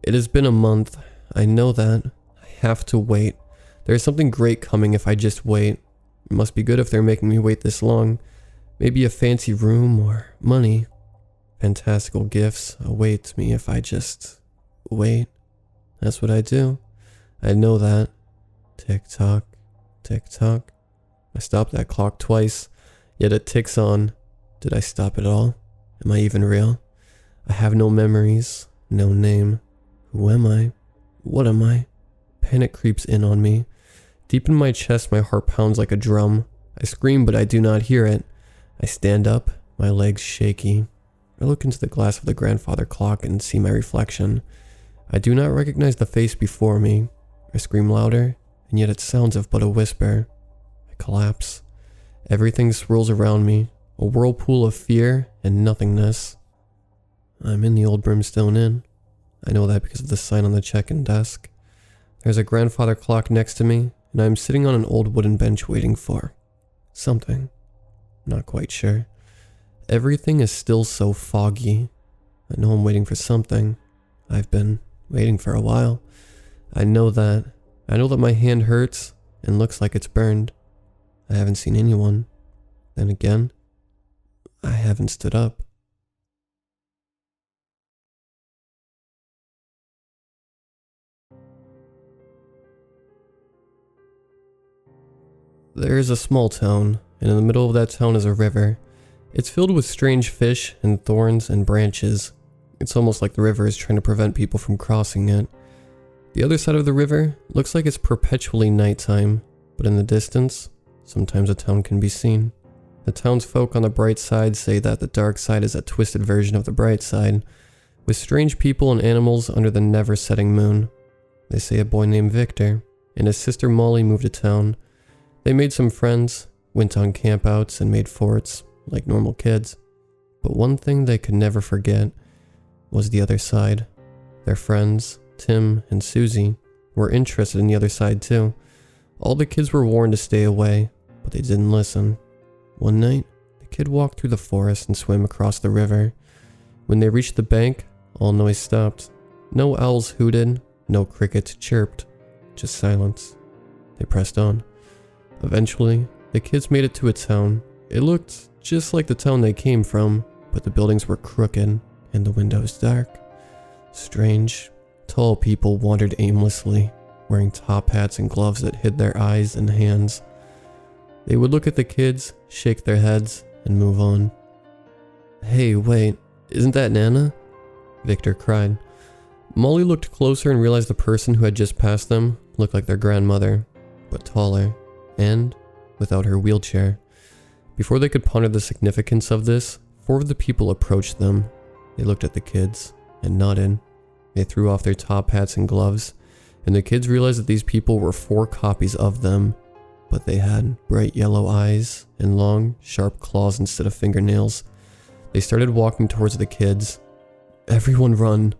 It has been a month. I know that. I have to wait. There is something great coming if I just wait. It must be good if they're making me wait this long. Maybe a fancy room or money. Fantastical gifts await me if I just wait. That's what I do. I know that. Tick tock, tick tock. I stopped that clock twice, yet it ticks on. Did I stop it all? Am I even real? I have no memories, no name. Who am I? What am I? Panic creeps in on me. Deep in my chest, my heart pounds like a drum. I scream, but I do not hear it. I stand up, my legs shaky. I look into the glass of the grandfather clock and see my reflection. I do not recognize the face before me. I scream louder, and yet it sounds of but a whisper. I collapse. Everything swirls around me, a whirlpool of fear and nothingness. I'm in the Old Brimstone Inn. I know that because of the sign on the check-in desk. There's a grandfather clock next to me, and I'm sitting on an old wooden bench waiting for something. Not quite sure. Everything is still so foggy. I know I'm waiting for something. I've been waiting for a while. I know that. I know that my hand hurts and looks like it's burned. I haven't seen anyone. Then again, I haven't stood up. There is a small town, and in the middle of that town is a river. It's filled with strange fish and thorns and branches. It's almost like the river is trying to prevent people from crossing it. The other side of the river looks like it's perpetually nighttime, but in the distance, sometimes a town can be seen. The townsfolk on the bright side say that the dark side is a twisted version of the bright side, with strange people and animals under the never-setting moon. They say a boy named Victor and his sister Molly moved to town. They made some friends, went on campouts, and made forts, like normal kids. But one thing they could never forget was the other side. Their friends, Tim and Susie, were interested in the other side too. All the kids were warned to stay away, but they didn't listen. One night, the kid walked through the forest and swam across the river. When they reached the bank, all noise stopped. No owls hooted, no crickets chirped, just silence. They pressed on. Eventually, the kids made it to a town. It looked just like the town they came from, but the buildings were crooked and the windows dark. Strange, tall people wandered aimlessly, wearing top hats and gloves that hid their eyes and hands. They would look at the kids, shake their heads, and move on. "Hey, wait, isn't that Nana?" Victor cried. Molly looked closer and realized the person who had just passed them looked like their grandmother, but taller, and without her wheelchair. Before they could ponder the significance of this, 4 of the people approached them. They looked at the kids and nodded. They threw off their top hats and gloves, and the kids realized that these people were 4 copies of them, but they had bright yellow eyes and long, sharp claws instead of fingernails. They started walking towards the kids. "Everyone run,"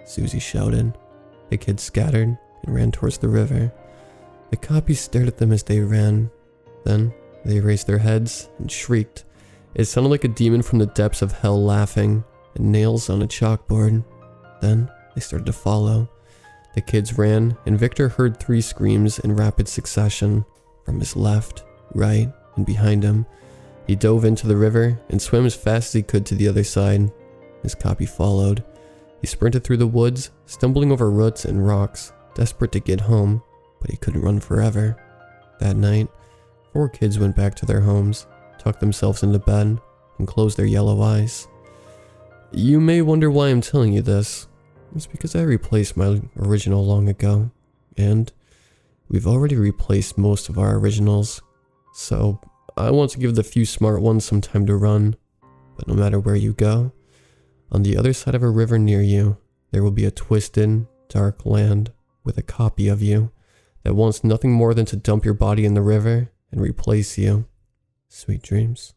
Susie shouted. The kids scattered and ran towards the river. The copies stared at them as they ran. Then they raised their heads and shrieked. It sounded like a demon from the depths of hell laughing, and nails on a chalkboard. Then they started to follow. The kids ran, and Victor heard 3 screams in rapid succession from his left, right, and behind him. He dove into the river and swam as fast as he could to the other side. His copy followed. He sprinted through the woods, stumbling over roots and rocks, desperate to get home, but he couldn't run forever. That night, 4 kids went back to their homes, tucked themselves into bed, and closed their yellow eyes. You may wonder why I'm telling you this. It's because I replaced my original long ago, and we've already replaced most of our originals, so I want to give the few smart ones some time to run. But no matter where you go, on the other side of a river near you, there will be a twisted, dark land with a copy of you that wants nothing more than to dump your body in the river and replace you. Sweet dreams.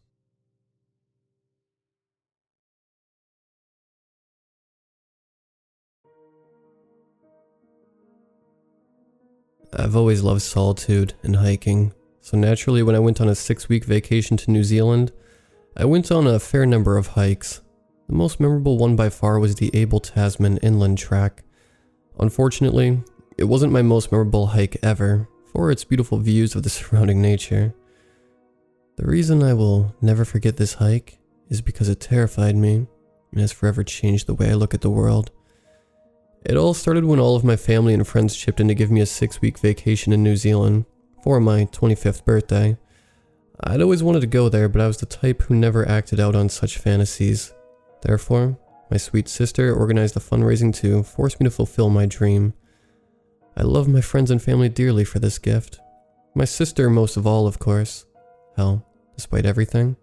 I've always loved solitude and hiking, so naturally when I went on a 6-week vacation to New Zealand, I went on a fair number of hikes. The most memorable one by far was the Abel Tasman inland track. Unfortunately, it wasn't my most memorable hike ever, for its beautiful views of the surrounding nature. The reason I will never forget this hike is because it terrified me and has forever changed the way I look at the world. It all started when all of my family and friends chipped in to give me a 6-week vacation in New Zealand for my 25th birthday. I'd always wanted to go there, but I was the type who never acted out on such fantasies. Therefore, my sweet sister organized a fundraising to force me to fulfill my dream. I love my friends and family dearly for this gift. My sister most of all, of course. Hell, despite everything,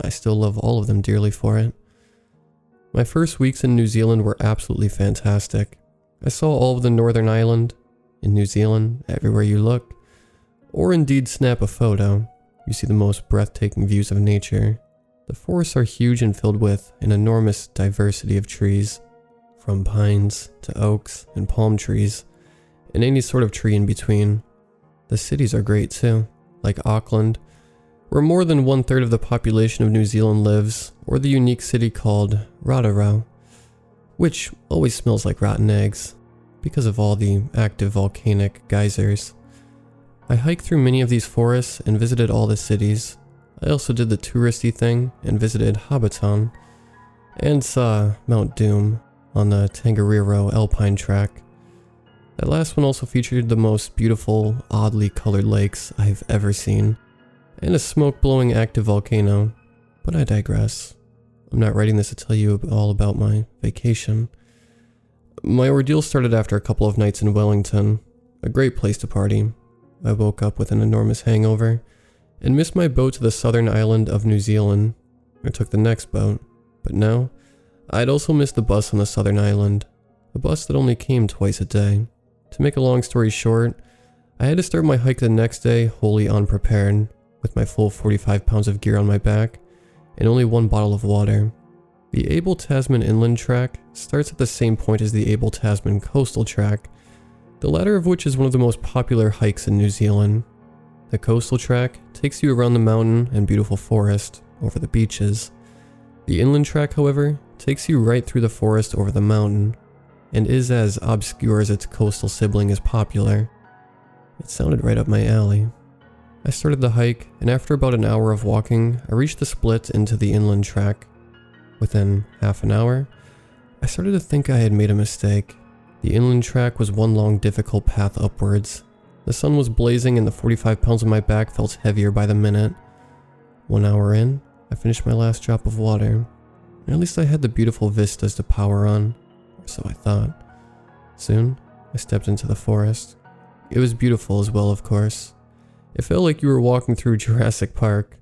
I still love all of them dearly for it. My first weeks in New Zealand were absolutely fantastic. I saw all of the Northern Island, in New Zealand, everywhere you look, or indeed snap a photo, you see the most breathtaking views of nature. The forests are huge and filled with an enormous diversity of trees, from pines to oaks and palm trees, and any sort of tree in between. The cities are great too, like Auckland, where more than 1/3 of the population of New Zealand lives, or the unique city called Rotorua, which always smells like rotten eggs, because of all the active volcanic geysers. I hiked through many of these forests and visited all the cities. I also did the touristy thing and visited Hobbiton, and saw Mount Doom on the TongueTWISTer alpine track. That last one also featured the most beautiful, oddly colored lakes I've ever seen, and a smoke-blowing active volcano, but I digress. I'm not writing this to tell you all about my vacation. My ordeal started after a couple of nights in Wellington, a great place to party. I woke up with an enormous hangover, and missed my boat to the southern island of New Zealand. I took the next boat, but now, I'd also missed the bus on the southern island, a bus that only came twice a day. To make a long story short, I had to start my hike the next day wholly unprepared, with my full 45 pounds of gear on my back, and only one bottle of water. The Abel Tasman inland track starts at the same point as the Abel Tasman coastal track, the latter of which is one of the most popular hikes in New Zealand. The coastal track takes you around the mountain and beautiful forest, over the beaches. The inland track, however, takes you right through the forest over the mountain, and is as obscure as its coastal sibling is popular. It sounded right up my alley. I started the hike, and after about an hour of walking, I reached the split into the inland track. Within half an hour, I started to think I had made a mistake. The inland track was one long difficult path upwards. The sun was blazing and the 45 pounds on my back felt heavier by the minute. 1 hour in, I finished my last drop of water. At least I had the beautiful vistas to power on, or so I thought. Soon, I stepped into the forest. It was beautiful as well, of course. It felt like you were walking through Jurassic Park.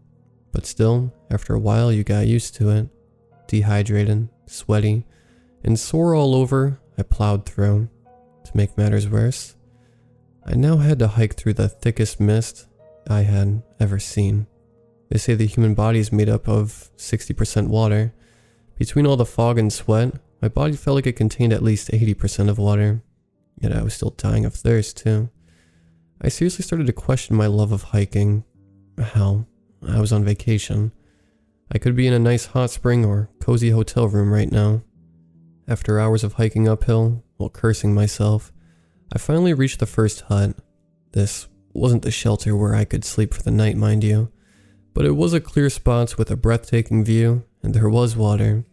But still, after a while you got used to it. Dehydrated, sweaty, and sore all over, I plowed through. To make matters worse, I now had to hike through the thickest mist I had ever seen. They say the human body is made up of 60% water. Between all the fog and sweat, my body felt like it contained at least 80% of water. Yet I was still dying of thirst too. I seriously started to question my love of hiking. Hell, I was on vacation. I could be in a nice hot spring or cozy hotel room right now. After hours of hiking uphill, while cursing myself, I finally reached the first hut. This wasn't the shelter where I could sleep for the night, mind you, but it was a clear spot with a breathtaking view, and there was water.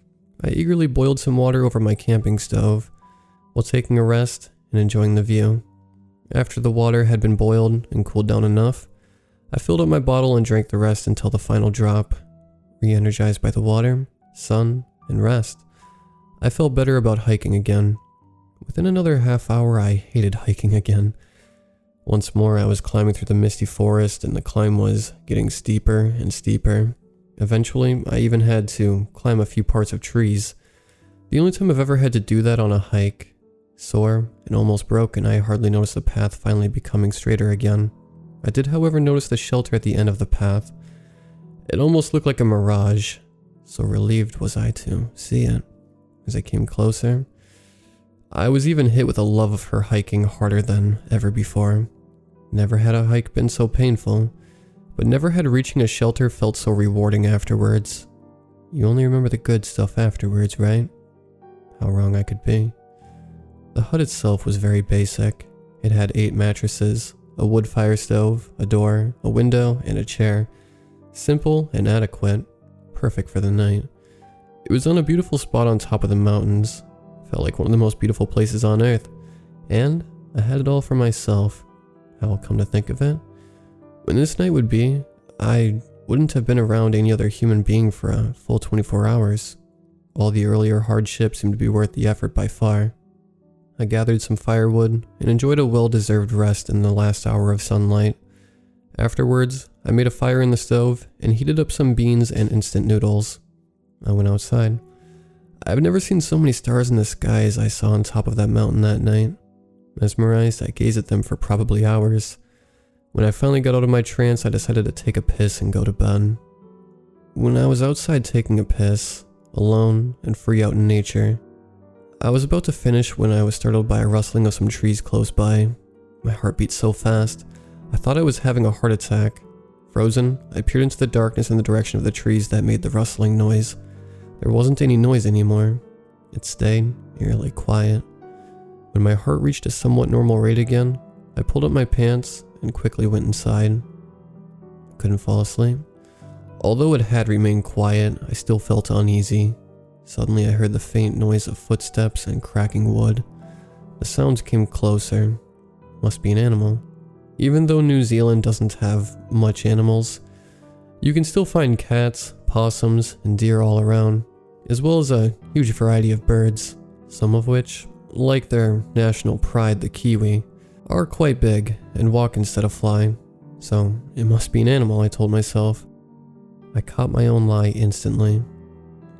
I eagerly boiled some water over my camping stove, while taking a rest and enjoying the view. After the water had been boiled and cooled down enough, I filled up my bottle and drank the rest until the final drop. Re-energized by the water, sun, and rest, I felt better about hiking again. Within another half hour, I hated hiking again. Once more, I was climbing through the misty forest, and the climb was getting steeper and steeper. Eventually, I even had to climb a few parts of trees. The only time I've ever had to do that on a hike. Sore and almost broken, I hardly noticed the path finally becoming straighter again. I did, however, notice the shelter at the end of the path. It almost looked like a mirage, so relieved was I to see it. As I came closer, I was even hit with a love of her hiking harder than ever before. Never had a hike been so painful, but never had reaching a shelter felt so rewarding afterwards. You only remember the good stuff afterwards, right? How wrong I could be. The hut itself was very basic. It had 8 mattresses, a wood fire stove, a door, a window, and a chair. Simple and adequate, perfect for the night. It was on a beautiful spot on top of the mountains. Felt like one of the most beautiful places on earth. And I had it all for myself. How I'll come to think of it, when this night would be, I wouldn't have been around any other human being for a full 24 hours. All the earlier hardships seemed to be worth the effort by far. I gathered some firewood and enjoyed a well-deserved rest in the last hour of sunlight. Afterwards, I made a fire in the stove and heated up some beans and instant noodles. I went outside. I've never seen so many stars in the sky as I saw on top of that mountain that night. Mesmerized, I gazed at them for probably hours. When I finally got out of my trance, I decided to take a piss and go to bed. When I was outside taking a piss, alone and free out in nature, I was about to finish when I was startled by a rustling of some trees close by. My heart beat so fast, I thought I was having a heart attack. Frozen, I peered into the darkness in the direction of the trees that made the rustling noise. There wasn't any noise anymore. It stayed eerily quiet. When my heart reached a somewhat normal rate again, I pulled up my pants and quickly went inside. Couldn't fall asleep. Although it had remained quiet, I still felt uneasy. Suddenly I heard the faint noise of footsteps and cracking wood. The sounds came closer. Must be an animal. Even though New Zealand doesn't have much animals, you can still find cats, possums, and deer all around, as well as a huge variety of birds, some of which, like their national pride, the kiwi, are quite big and walk instead of fly. So it must be an animal, I told myself. I caught my own lie instantly.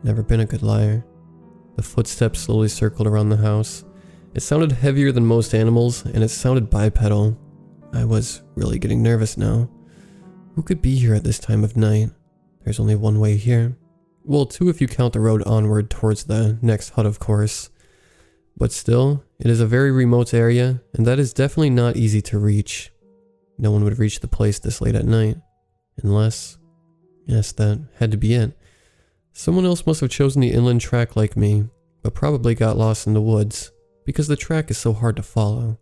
Never been a good liar. The footsteps slowly circled around the house. It sounded heavier than most animals, and it sounded bipedal. I was really getting nervous now. Who could be here at this time of night? There's only one way here. Well, 2 if you count the road onward towards the next hut, of course. But still, it is a very remote area, and that is definitely not easy to reach. No one would reach the place this late at night. Unless... yes, that had to be it. Someone else must have chosen the inland track like me, but probably got lost in the woods, because the track is so hard to follow.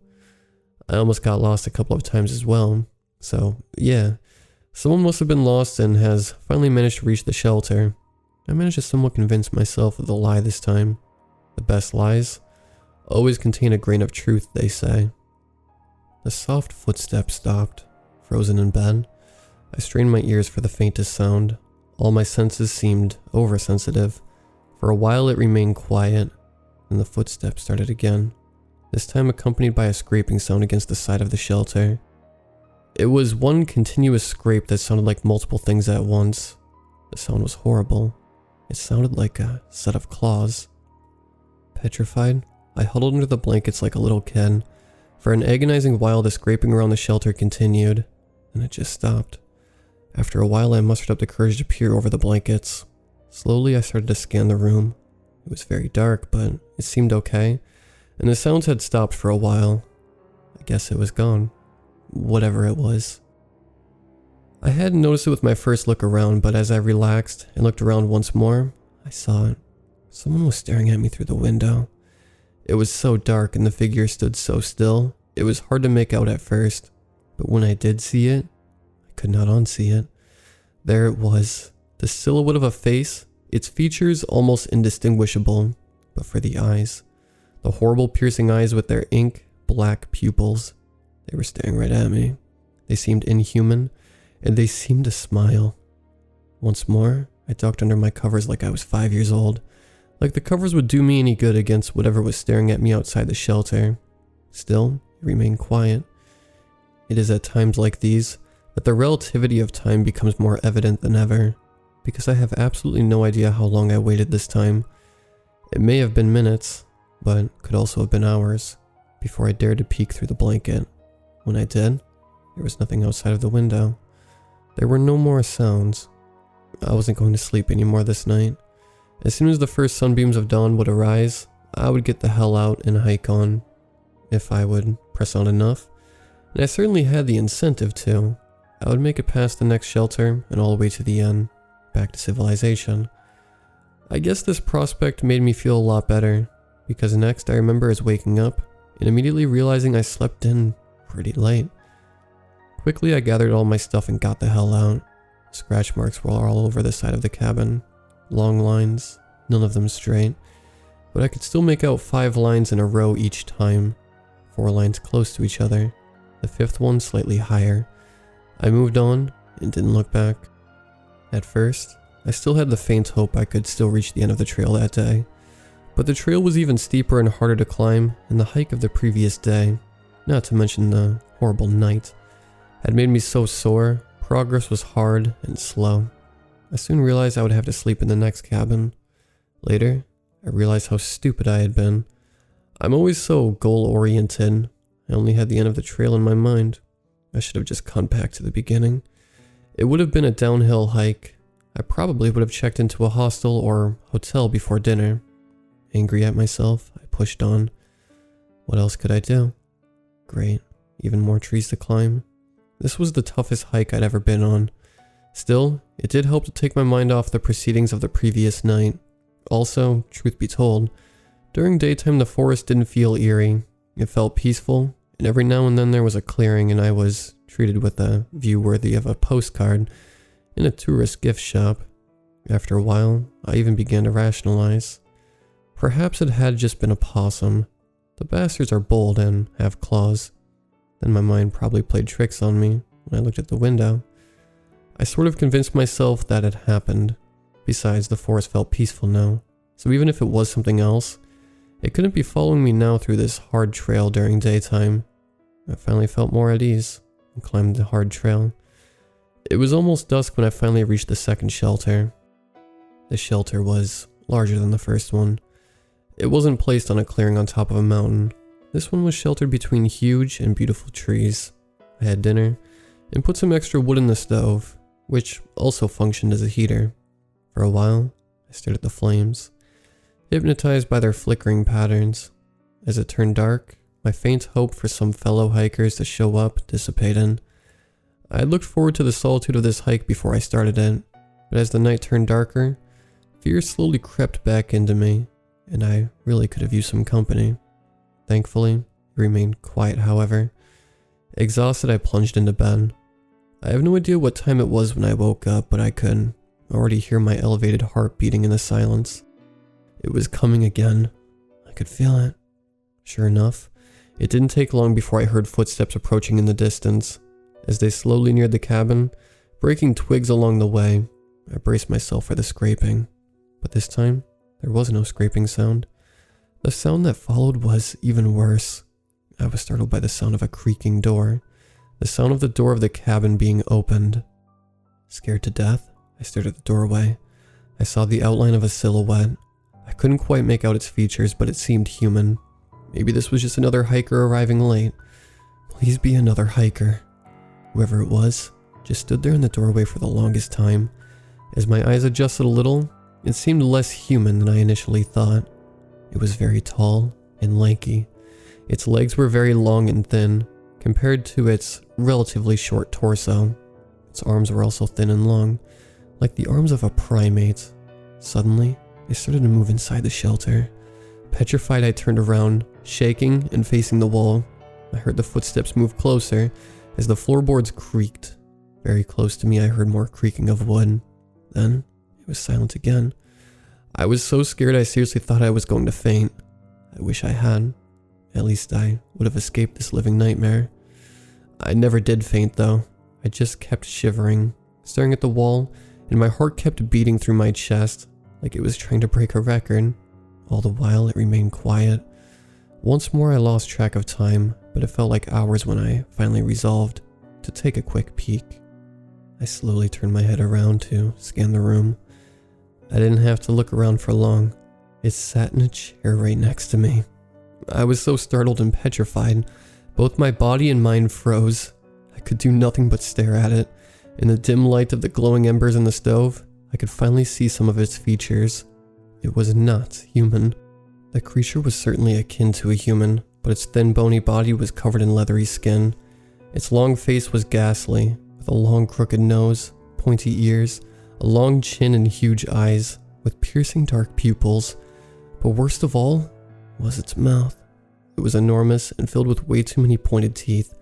I almost got lost a couple of times as well, so yeah. Someone must have been lost and has finally managed to reach the shelter. I managed to somewhat convince myself of the lie this time. The best lies always contain a grain of truth, they say. The soft footsteps stopped, frozen in bed. I strained my ears for the faintest sound. All my senses seemed oversensitive. For a while it remained quiet, then the footsteps started again, this time accompanied by a scraping sound against the side of the shelter. It was one continuous scrape that sounded like multiple things at once. The sound was horrible. It sounded like a set of claws. Petrified, I huddled under the blankets like a little kid. For an agonizing while, the scraping around the shelter continued, and it just stopped. After a while, I mustered up the courage to peer over the blankets. Slowly, I started to scan the room. It was very dark, but it seemed okay, and the sounds had stopped for a while. I guess it was gone. Whatever it was. I hadn't noticed it with my first look around, but as I relaxed and looked around once more, I saw it. Someone was staring at me through the window. It was so dark and the figure stood so still, it was hard to make out at first, but when I did see it, I could not unsee it. There it was, the silhouette of a face, its features almost indistinguishable, but for the eyes. The horrible piercing eyes with their ink black pupils. They were staring right at me. They seemed inhuman, and they seemed to smile. Once more, I ducked under my covers like I was 5 years old. Like the covers would do me any good against whatever was staring at me outside the shelter. Still, it remained quiet. It is at times like these that the relativity of time becomes more evident than ever, because I have absolutely no idea how long I waited this time. It may have been minutes, but could also have been hours, before I dared to peek through the blanket. When I did, there was nothing outside of the window. There were no more sounds. I wasn't going to sleep anymore this night. As soon as the first sunbeams of dawn would arise, I would get the hell out and hike on, if I would press on enough, and I certainly had the incentive to. I would make it past the next shelter and all the way to the end, back to civilization. I guess this prospect made me feel a lot better, because next I remember is waking up and immediately realizing I slept in pretty late. Quickly I gathered all my stuff and got the hell out. Scratch marks were all over the side of the cabin. Long lines, none of them straight, but I could still make out 5 lines in a row each time. 4 lines close to each other, the 5th one slightly higher. I moved on and didn't look back. At first, I still had the faint hope I could still reach the end of the trail that day, but the trail was even steeper and harder to climb than the hike of the previous day, not to mention the horrible night had made me so sore. Progress was hard and slow. I soon realized I would have to sleep in the next cabin. Later, I realized how stupid I had been. I'm always so goal-oriented. I only had the end of the trail in my mind. I should have just gone back to the beginning. It would have been a downhill hike. I probably would have checked into a hostel or hotel before dinner. Angry at myself, I pushed on. What else could I do? Great, even more trees to climb. This was the toughest hike I'd ever been on. Still, it did help to take my mind off the proceedings of the previous night. Also, truth be told, during daytime the forest didn't feel eerie. It felt peaceful, and every now and then there was a clearing and I was treated with a view worthy of a postcard in a tourist gift shop. After a while, I even began to rationalize. Perhaps it had just been a possum. The bastards are bold and have claws. Then my mind probably played tricks on me when I looked at the window. I sort of convinced myself that it happened. Besides, the forest felt peaceful now, so even if it was something else, it couldn't be following me now through this hard trail during daytime. I finally felt more at ease and climbed the hard trail. It was almost dusk when I finally reached the second shelter. The shelter was larger than the first one. It wasn't placed on a clearing on top of a mountain. This one was sheltered between huge and beautiful trees. I had dinner and put some extra wood in the stove, which also functioned as a heater. For a while, I stared at the flames, hypnotized by their flickering patterns. As it turned dark, my faint hope for some fellow hikers to show up dissipated. I had looked forward to the solitude of this hike before I started it, but as the night turned darker, fear slowly crept back into me, and I really could have used some company. Thankfully, it remained quiet, however. Exhausted, I plunged into bed. I have no idea what time it was when I woke up, but I could already hear my elevated heart beating in the silence. It was coming again. I could feel it. Sure enough, it didn't take long before I heard footsteps approaching in the distance. As they slowly neared the cabin, breaking twigs along the way, I braced myself for the scraping. But this time, there was no scraping sound. The sound that followed was even worse. I was startled by the sound of a creaking door. The sound of the door of the cabin being opened. Scared to death, I stared at the doorway. I saw the outline of a silhouette. I couldn't quite make out its features, but it seemed human. Maybe this was just another hiker arriving late. Please be another hiker. Whoever it was just stood there in the doorway for the longest time. As my eyes adjusted a little, it seemed less human than I initially thought. It was very tall and lanky. Its legs were very long and thin, compared to its relatively short torso. Its arms were also thin and long, like the arms of a primate. Suddenly, I started to move inside the shelter. Petrified, I turned around, shaking and facing the wall. I heard the footsteps move closer as the floorboards creaked. Very close to me, I heard more creaking of wood. Then, it was silent again. I was so scared I seriously thought I was going to faint. I wish I had. At least I would have escaped this living nightmare. I never did faint though. I just kept shivering, staring at the wall, and my heart kept beating through my chest like it was trying to break a record. All the while it remained quiet. Once more I lost track of time, but it felt like hours when I finally resolved to take a quick peek. I slowly turned my head around to scan the room. I didn't have to look around for long. It sat in a chair right next to me. I was so startled and petrified. Both my body and mind froze. I could do nothing but stare at it. In the dim light of the glowing embers in the stove, I could finally see some of its features. It was not human. The creature was certainly akin to a human, but its thin bony body was covered in leathery skin. Its long face was ghastly, with a long crooked nose, pointy ears, a long chin and huge eyes. with piercing dark pupils, but worst of all was its mouth. It was enormous and filled with way too many pointed teeth.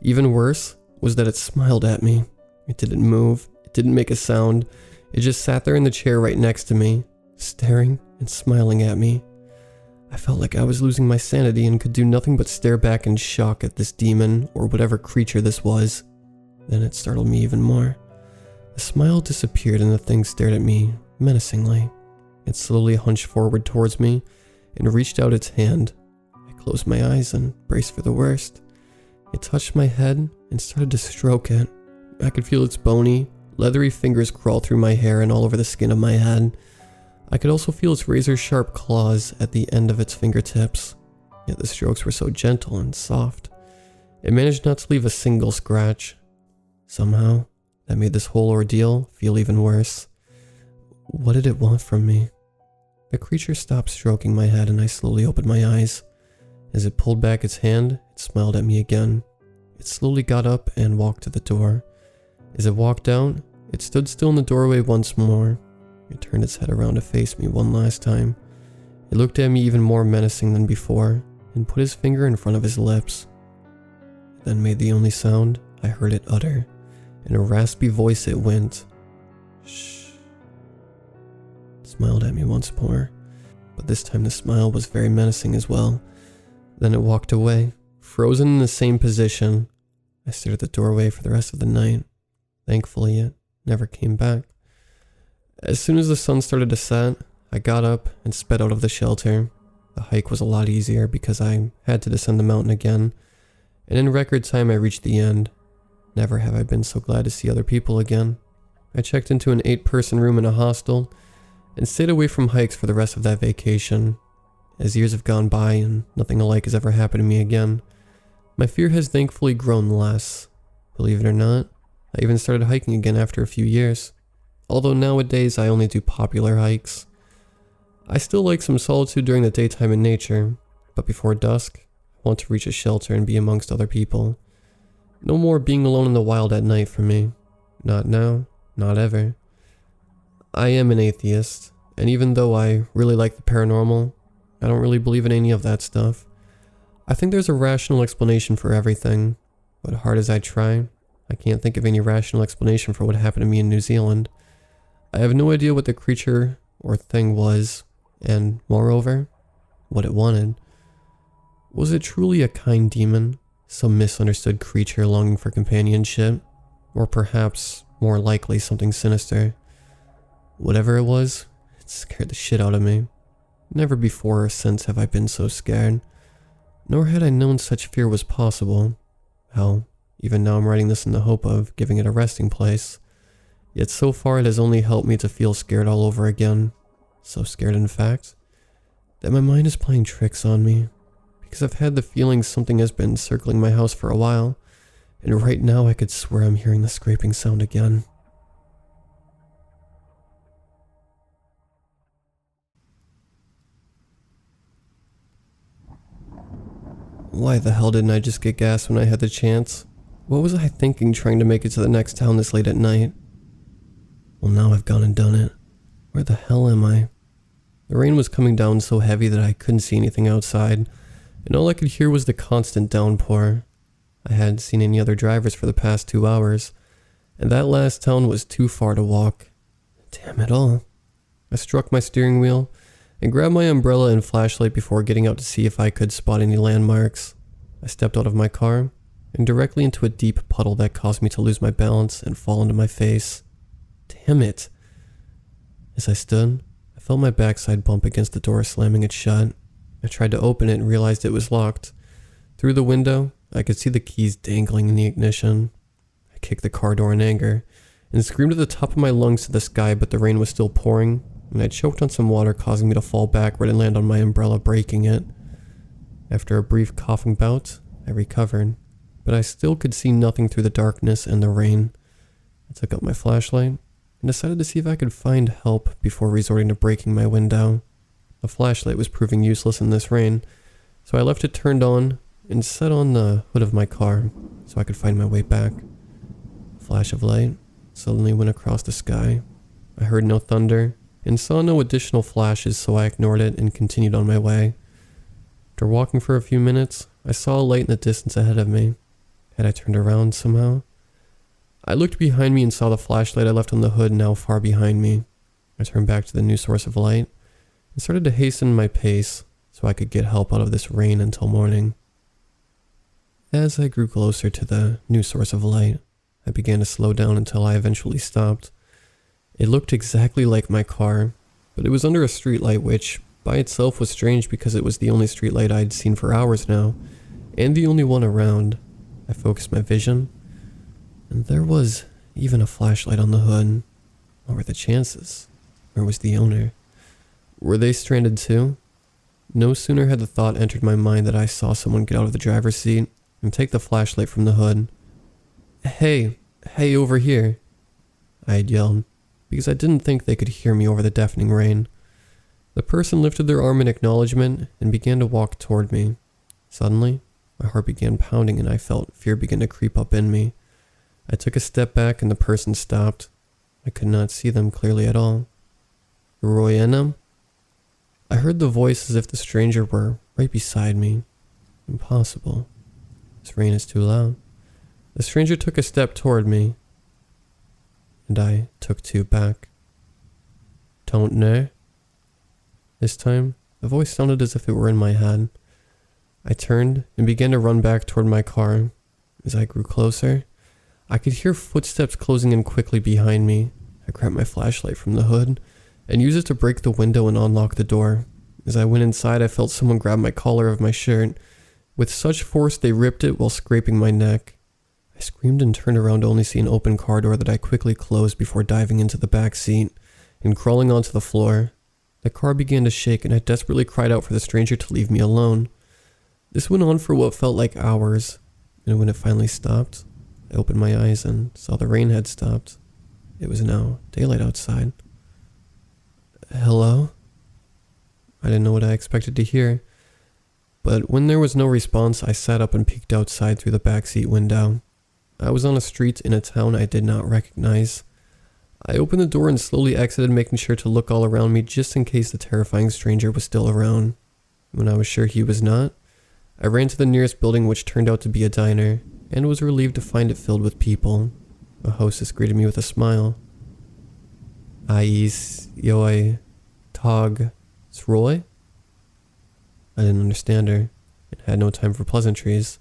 Even worse was that it smiled at me. It didn't move, it didn't make a sound, it just sat there in the chair right next to me, staring and smiling at me. I felt like I was losing my sanity and could do nothing but stare back in shock at this demon or whatever creature this was. Then it startled me even more. The smile disappeared and the thing stared at me menacingly. It slowly hunched forward towards me and reached out its hand. I closed my eyes and braced for the worst. It touched my head and started to stroke it. I could feel its bony, leathery fingers crawl through my hair and all over the skin of my head. I could also feel its razor-sharp claws at the end of its fingertips, yet the strokes were so gentle and soft. It managed not to leave a single scratch. Somehow, that made this whole ordeal feel even worse. What did it want from me? The creature stopped stroking my head and I slowly opened my eyes. As it pulled back its hand, it smiled at me again. It slowly got up and walked to the door. As it walked out, it stood still in the doorway once more. It turned its head around to face me one last time. It looked at me even more menacing than before, and put his finger in front of his lips. It then made the only sound I heard it utter. In a raspy voice it went, "Shh." It smiled at me once more, but this time the smile was very menacing as well. Then it walked away, frozen in the same position. I stared at the doorway for the rest of the night. Thankfully, it never came back. As soon as the sun started to set, I got up and sped out of the shelter. The hike was a lot easier because I had to descend the mountain again, and in record time I reached the end. Never have I been so glad to see other people again. I checked into an 8-person room in a hostel, and stayed away from hikes for the rest of that vacation. As years have gone by and nothing alike has ever happened to me again, my fear has thankfully grown less. Believe it or not, I even started hiking again after a few years. Although nowadays I only do popular hikes. I still like some solitude during the daytime in nature, but before dusk, I want to reach a shelter and be amongst other people. No more being alone in the wild at night for me. Not now, not ever. I am an atheist, and even though I really like the paranormal, I don't really believe in any of that stuff. I think there's a rational explanation for everything, but hard as I try, I can't think of any rational explanation for what happened to me in New Zealand. I have no idea what the creature or thing was, and moreover, what it wanted. Was it truly a kind demon, some misunderstood creature longing for companionship, or perhaps, more likely, something sinister? Whatever it was, it scared the shit out of me. Never before or since have I been so scared, nor had I known such fear was possible. Hell, even now I'm writing this in the hope of giving it a resting place. Yet so far it has only helped me to feel scared all over again. So scared in fact, that my mind is playing tricks on me. Because I've had the feeling something has been circling my house for a while, and right now I could swear I'm hearing the scraping sound again. Why the hell didn't I just get gas when I had the chance? What was I thinking trying to make it to the next town this late at night? Well, now I've gone and done it. Where the hell am I? The rain was coming down so heavy that I couldn't see anything outside, and all I could hear was the constant downpour. I hadn't seen any other drivers for the past 2 hours, and that last town was too far to walk. Damn it all. I struck my steering wheel and grabbed my umbrella and flashlight before getting out to see if I could spot any landmarks. I stepped out of my car and directly into a deep puddle that caused me to lose my balance and fall into my face. Damn it. As I stood, I felt my backside bump against the door, slamming it shut. I tried to open it and realized it was locked. Through the window, I could see the keys dangling in the ignition. I kicked the car door in anger and screamed at the top of my lungs to the sky, but the rain was still pouring, and I choked on some water, causing me to fall backward and land on my umbrella, breaking it. After a brief coughing bout, I recovered, but I still could see nothing through the darkness and the rain. I took out my flashlight and decided to see if I could find help before resorting to breaking my window. The flashlight was proving useless in this rain, so I left it turned on and set on the hood of my car so I could find my way back. A flash of light suddenly went across the sky. I heard no thunder, and saw no additional flashes, so I ignored it and continued on my way. After walking for a few minutes, I saw a light in the distance ahead of me. Had I turned around somehow? I looked behind me and saw the flashlight I left on the hood now far behind me. I turned back to the new source of light and started to hasten my pace so I could get help out of this rain until morning. As I grew closer to the new source of light, I began to slow down until I eventually stopped. It looked exactly like my car, but it was under a streetlight, which by itself was strange because it was the only streetlight I'd seen for hours now, and the only one around. I focused my vision, and there was even a flashlight on the hood. What were the chances? Where was the owner? Were they stranded too? No sooner had the thought entered my mind that I saw someone get out of the driver's seat and take the flashlight from the hood. Hey, over here, I had yelled, because I didn't think they could hear me over the deafening rain. The person lifted their arm in acknowledgement and began to walk toward me. Suddenly, my heart began pounding and I felt fear begin to creep up in me. I took a step back and the person stopped. I could not see them clearly at all. Royenam? I heard the voice as if the stranger were right beside me. Impossible. This rain is too loud. The stranger took a step toward me, and I took two back. Don't know? This time, the voice sounded as if it were in my head. I turned and began to run back toward my car. As I grew closer, I could hear footsteps closing in quickly behind me. I grabbed my flashlight from the hood and used it to break the window and unlock the door. As I went inside, I felt someone grab my collar of my shirt. With such force, they ripped it while scraping my neck. I screamed and turned around to only see an open car door that I quickly closed before diving into the back seat and crawling onto the floor. The car began to shake and I desperately cried out for the stranger to leave me alone. This went on for what felt like hours, and when it finally stopped, I opened my eyes and saw the rain had stopped. It was now daylight outside. Hello? I didn't know what I expected to hear, but when there was no response, I sat up and peeked outside through the backseat window. I was on a street in a town I did not recognize. I opened the door and slowly exited, making sure to look all around me just in case the terrifying stranger was still around. When I was sure he was not, I ran to the nearest building, which turned out to be a diner, and was relieved to find it filled with people. A hostess greeted me with a smile. Ais yoi tog sroy? I didn't understand her, and had no time for pleasantries.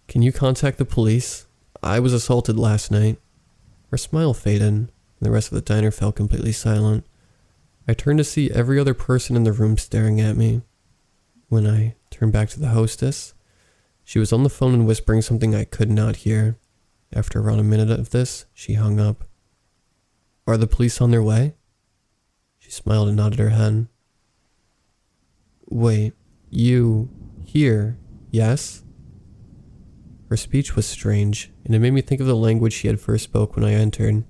Can you contact the police? I was assaulted last night. Her smile faded, and the rest of the diner fell completely silent. I turned to see every other person in the room staring at me. When I turned back to the hostess, she was on the phone and whispering something I could not hear. After around a minute of this, she hung up. Are the police on their way? She smiled and nodded her head. Wait, you here, yes? Her speech was strange, and it made me think of the language she had first spoke when I entered.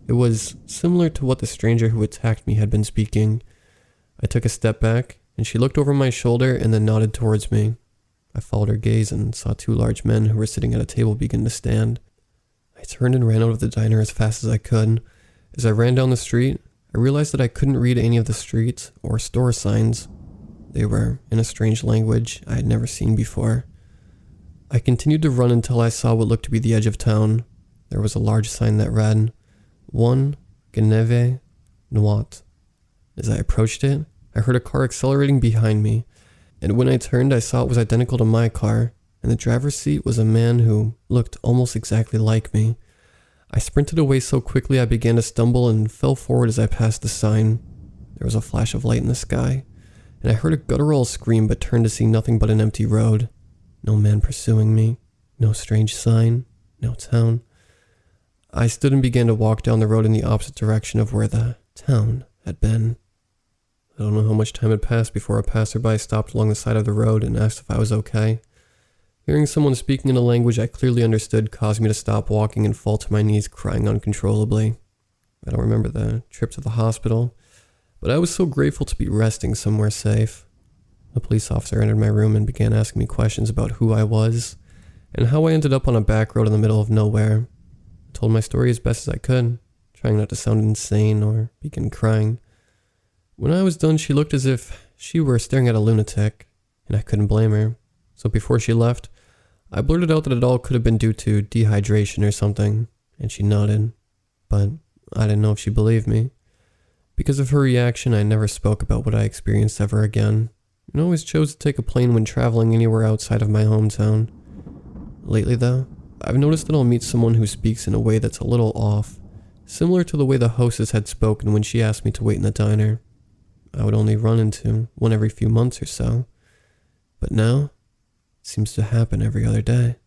It was similar to what the stranger who attacked me had been speaking. I took a step back, and she looked over my shoulder and then nodded towards me. I followed her gaze and saw two large men who were sitting at a table begin to stand. I turned and ran out of the diner as fast as I could. As I ran down the street, I realized that I couldn't read any of the street or store signs. They were in a strange language I had never seen before. I continued to run until I saw what looked to be the edge of town. There was a large sign that read, 1 Geneve Nuat. As I approached it, I heard a car accelerating behind me, and when I turned, I saw it was identical to my car, and the driver's seat was a man who looked almost exactly like me. I sprinted away so quickly I began to stumble and fell forward as I passed the sign. There was a flash of light in the sky, and I heard a guttural scream but turned to see nothing but an empty road. No man pursuing me, no strange sign, no town. I stood and began to walk down the road in the opposite direction of where the town had been. I don't know how much time had passed before a passerby stopped along the side of the road and asked if I was okay. Hearing someone speaking in a language I clearly understood caused me to stop walking and fall to my knees crying uncontrollably. I don't remember the trip to the hospital, but I was so grateful to be resting somewhere safe. A police officer entered my room and began asking me questions about who I was and how I ended up on a back road in the middle of nowhere. I told my story as best as I could. trying not to sound insane or begin crying. When I was done, she looked as if she were staring at a lunatic, and I couldn't blame her. So before she left, I blurted out that it all could have been due to dehydration or something, and she nodded. But I didn't know if she believed me. Because of her reaction, I never spoke about what I experienced ever again, and always chose to take a plane when traveling anywhere outside of my hometown. Lately though, I've noticed that I'll meet someone who speaks in a way that's a little off, similar to the way the hostess had spoken when she asked me to wait in the diner. I would only run into one every few months or so, but now it seems to happen every other day.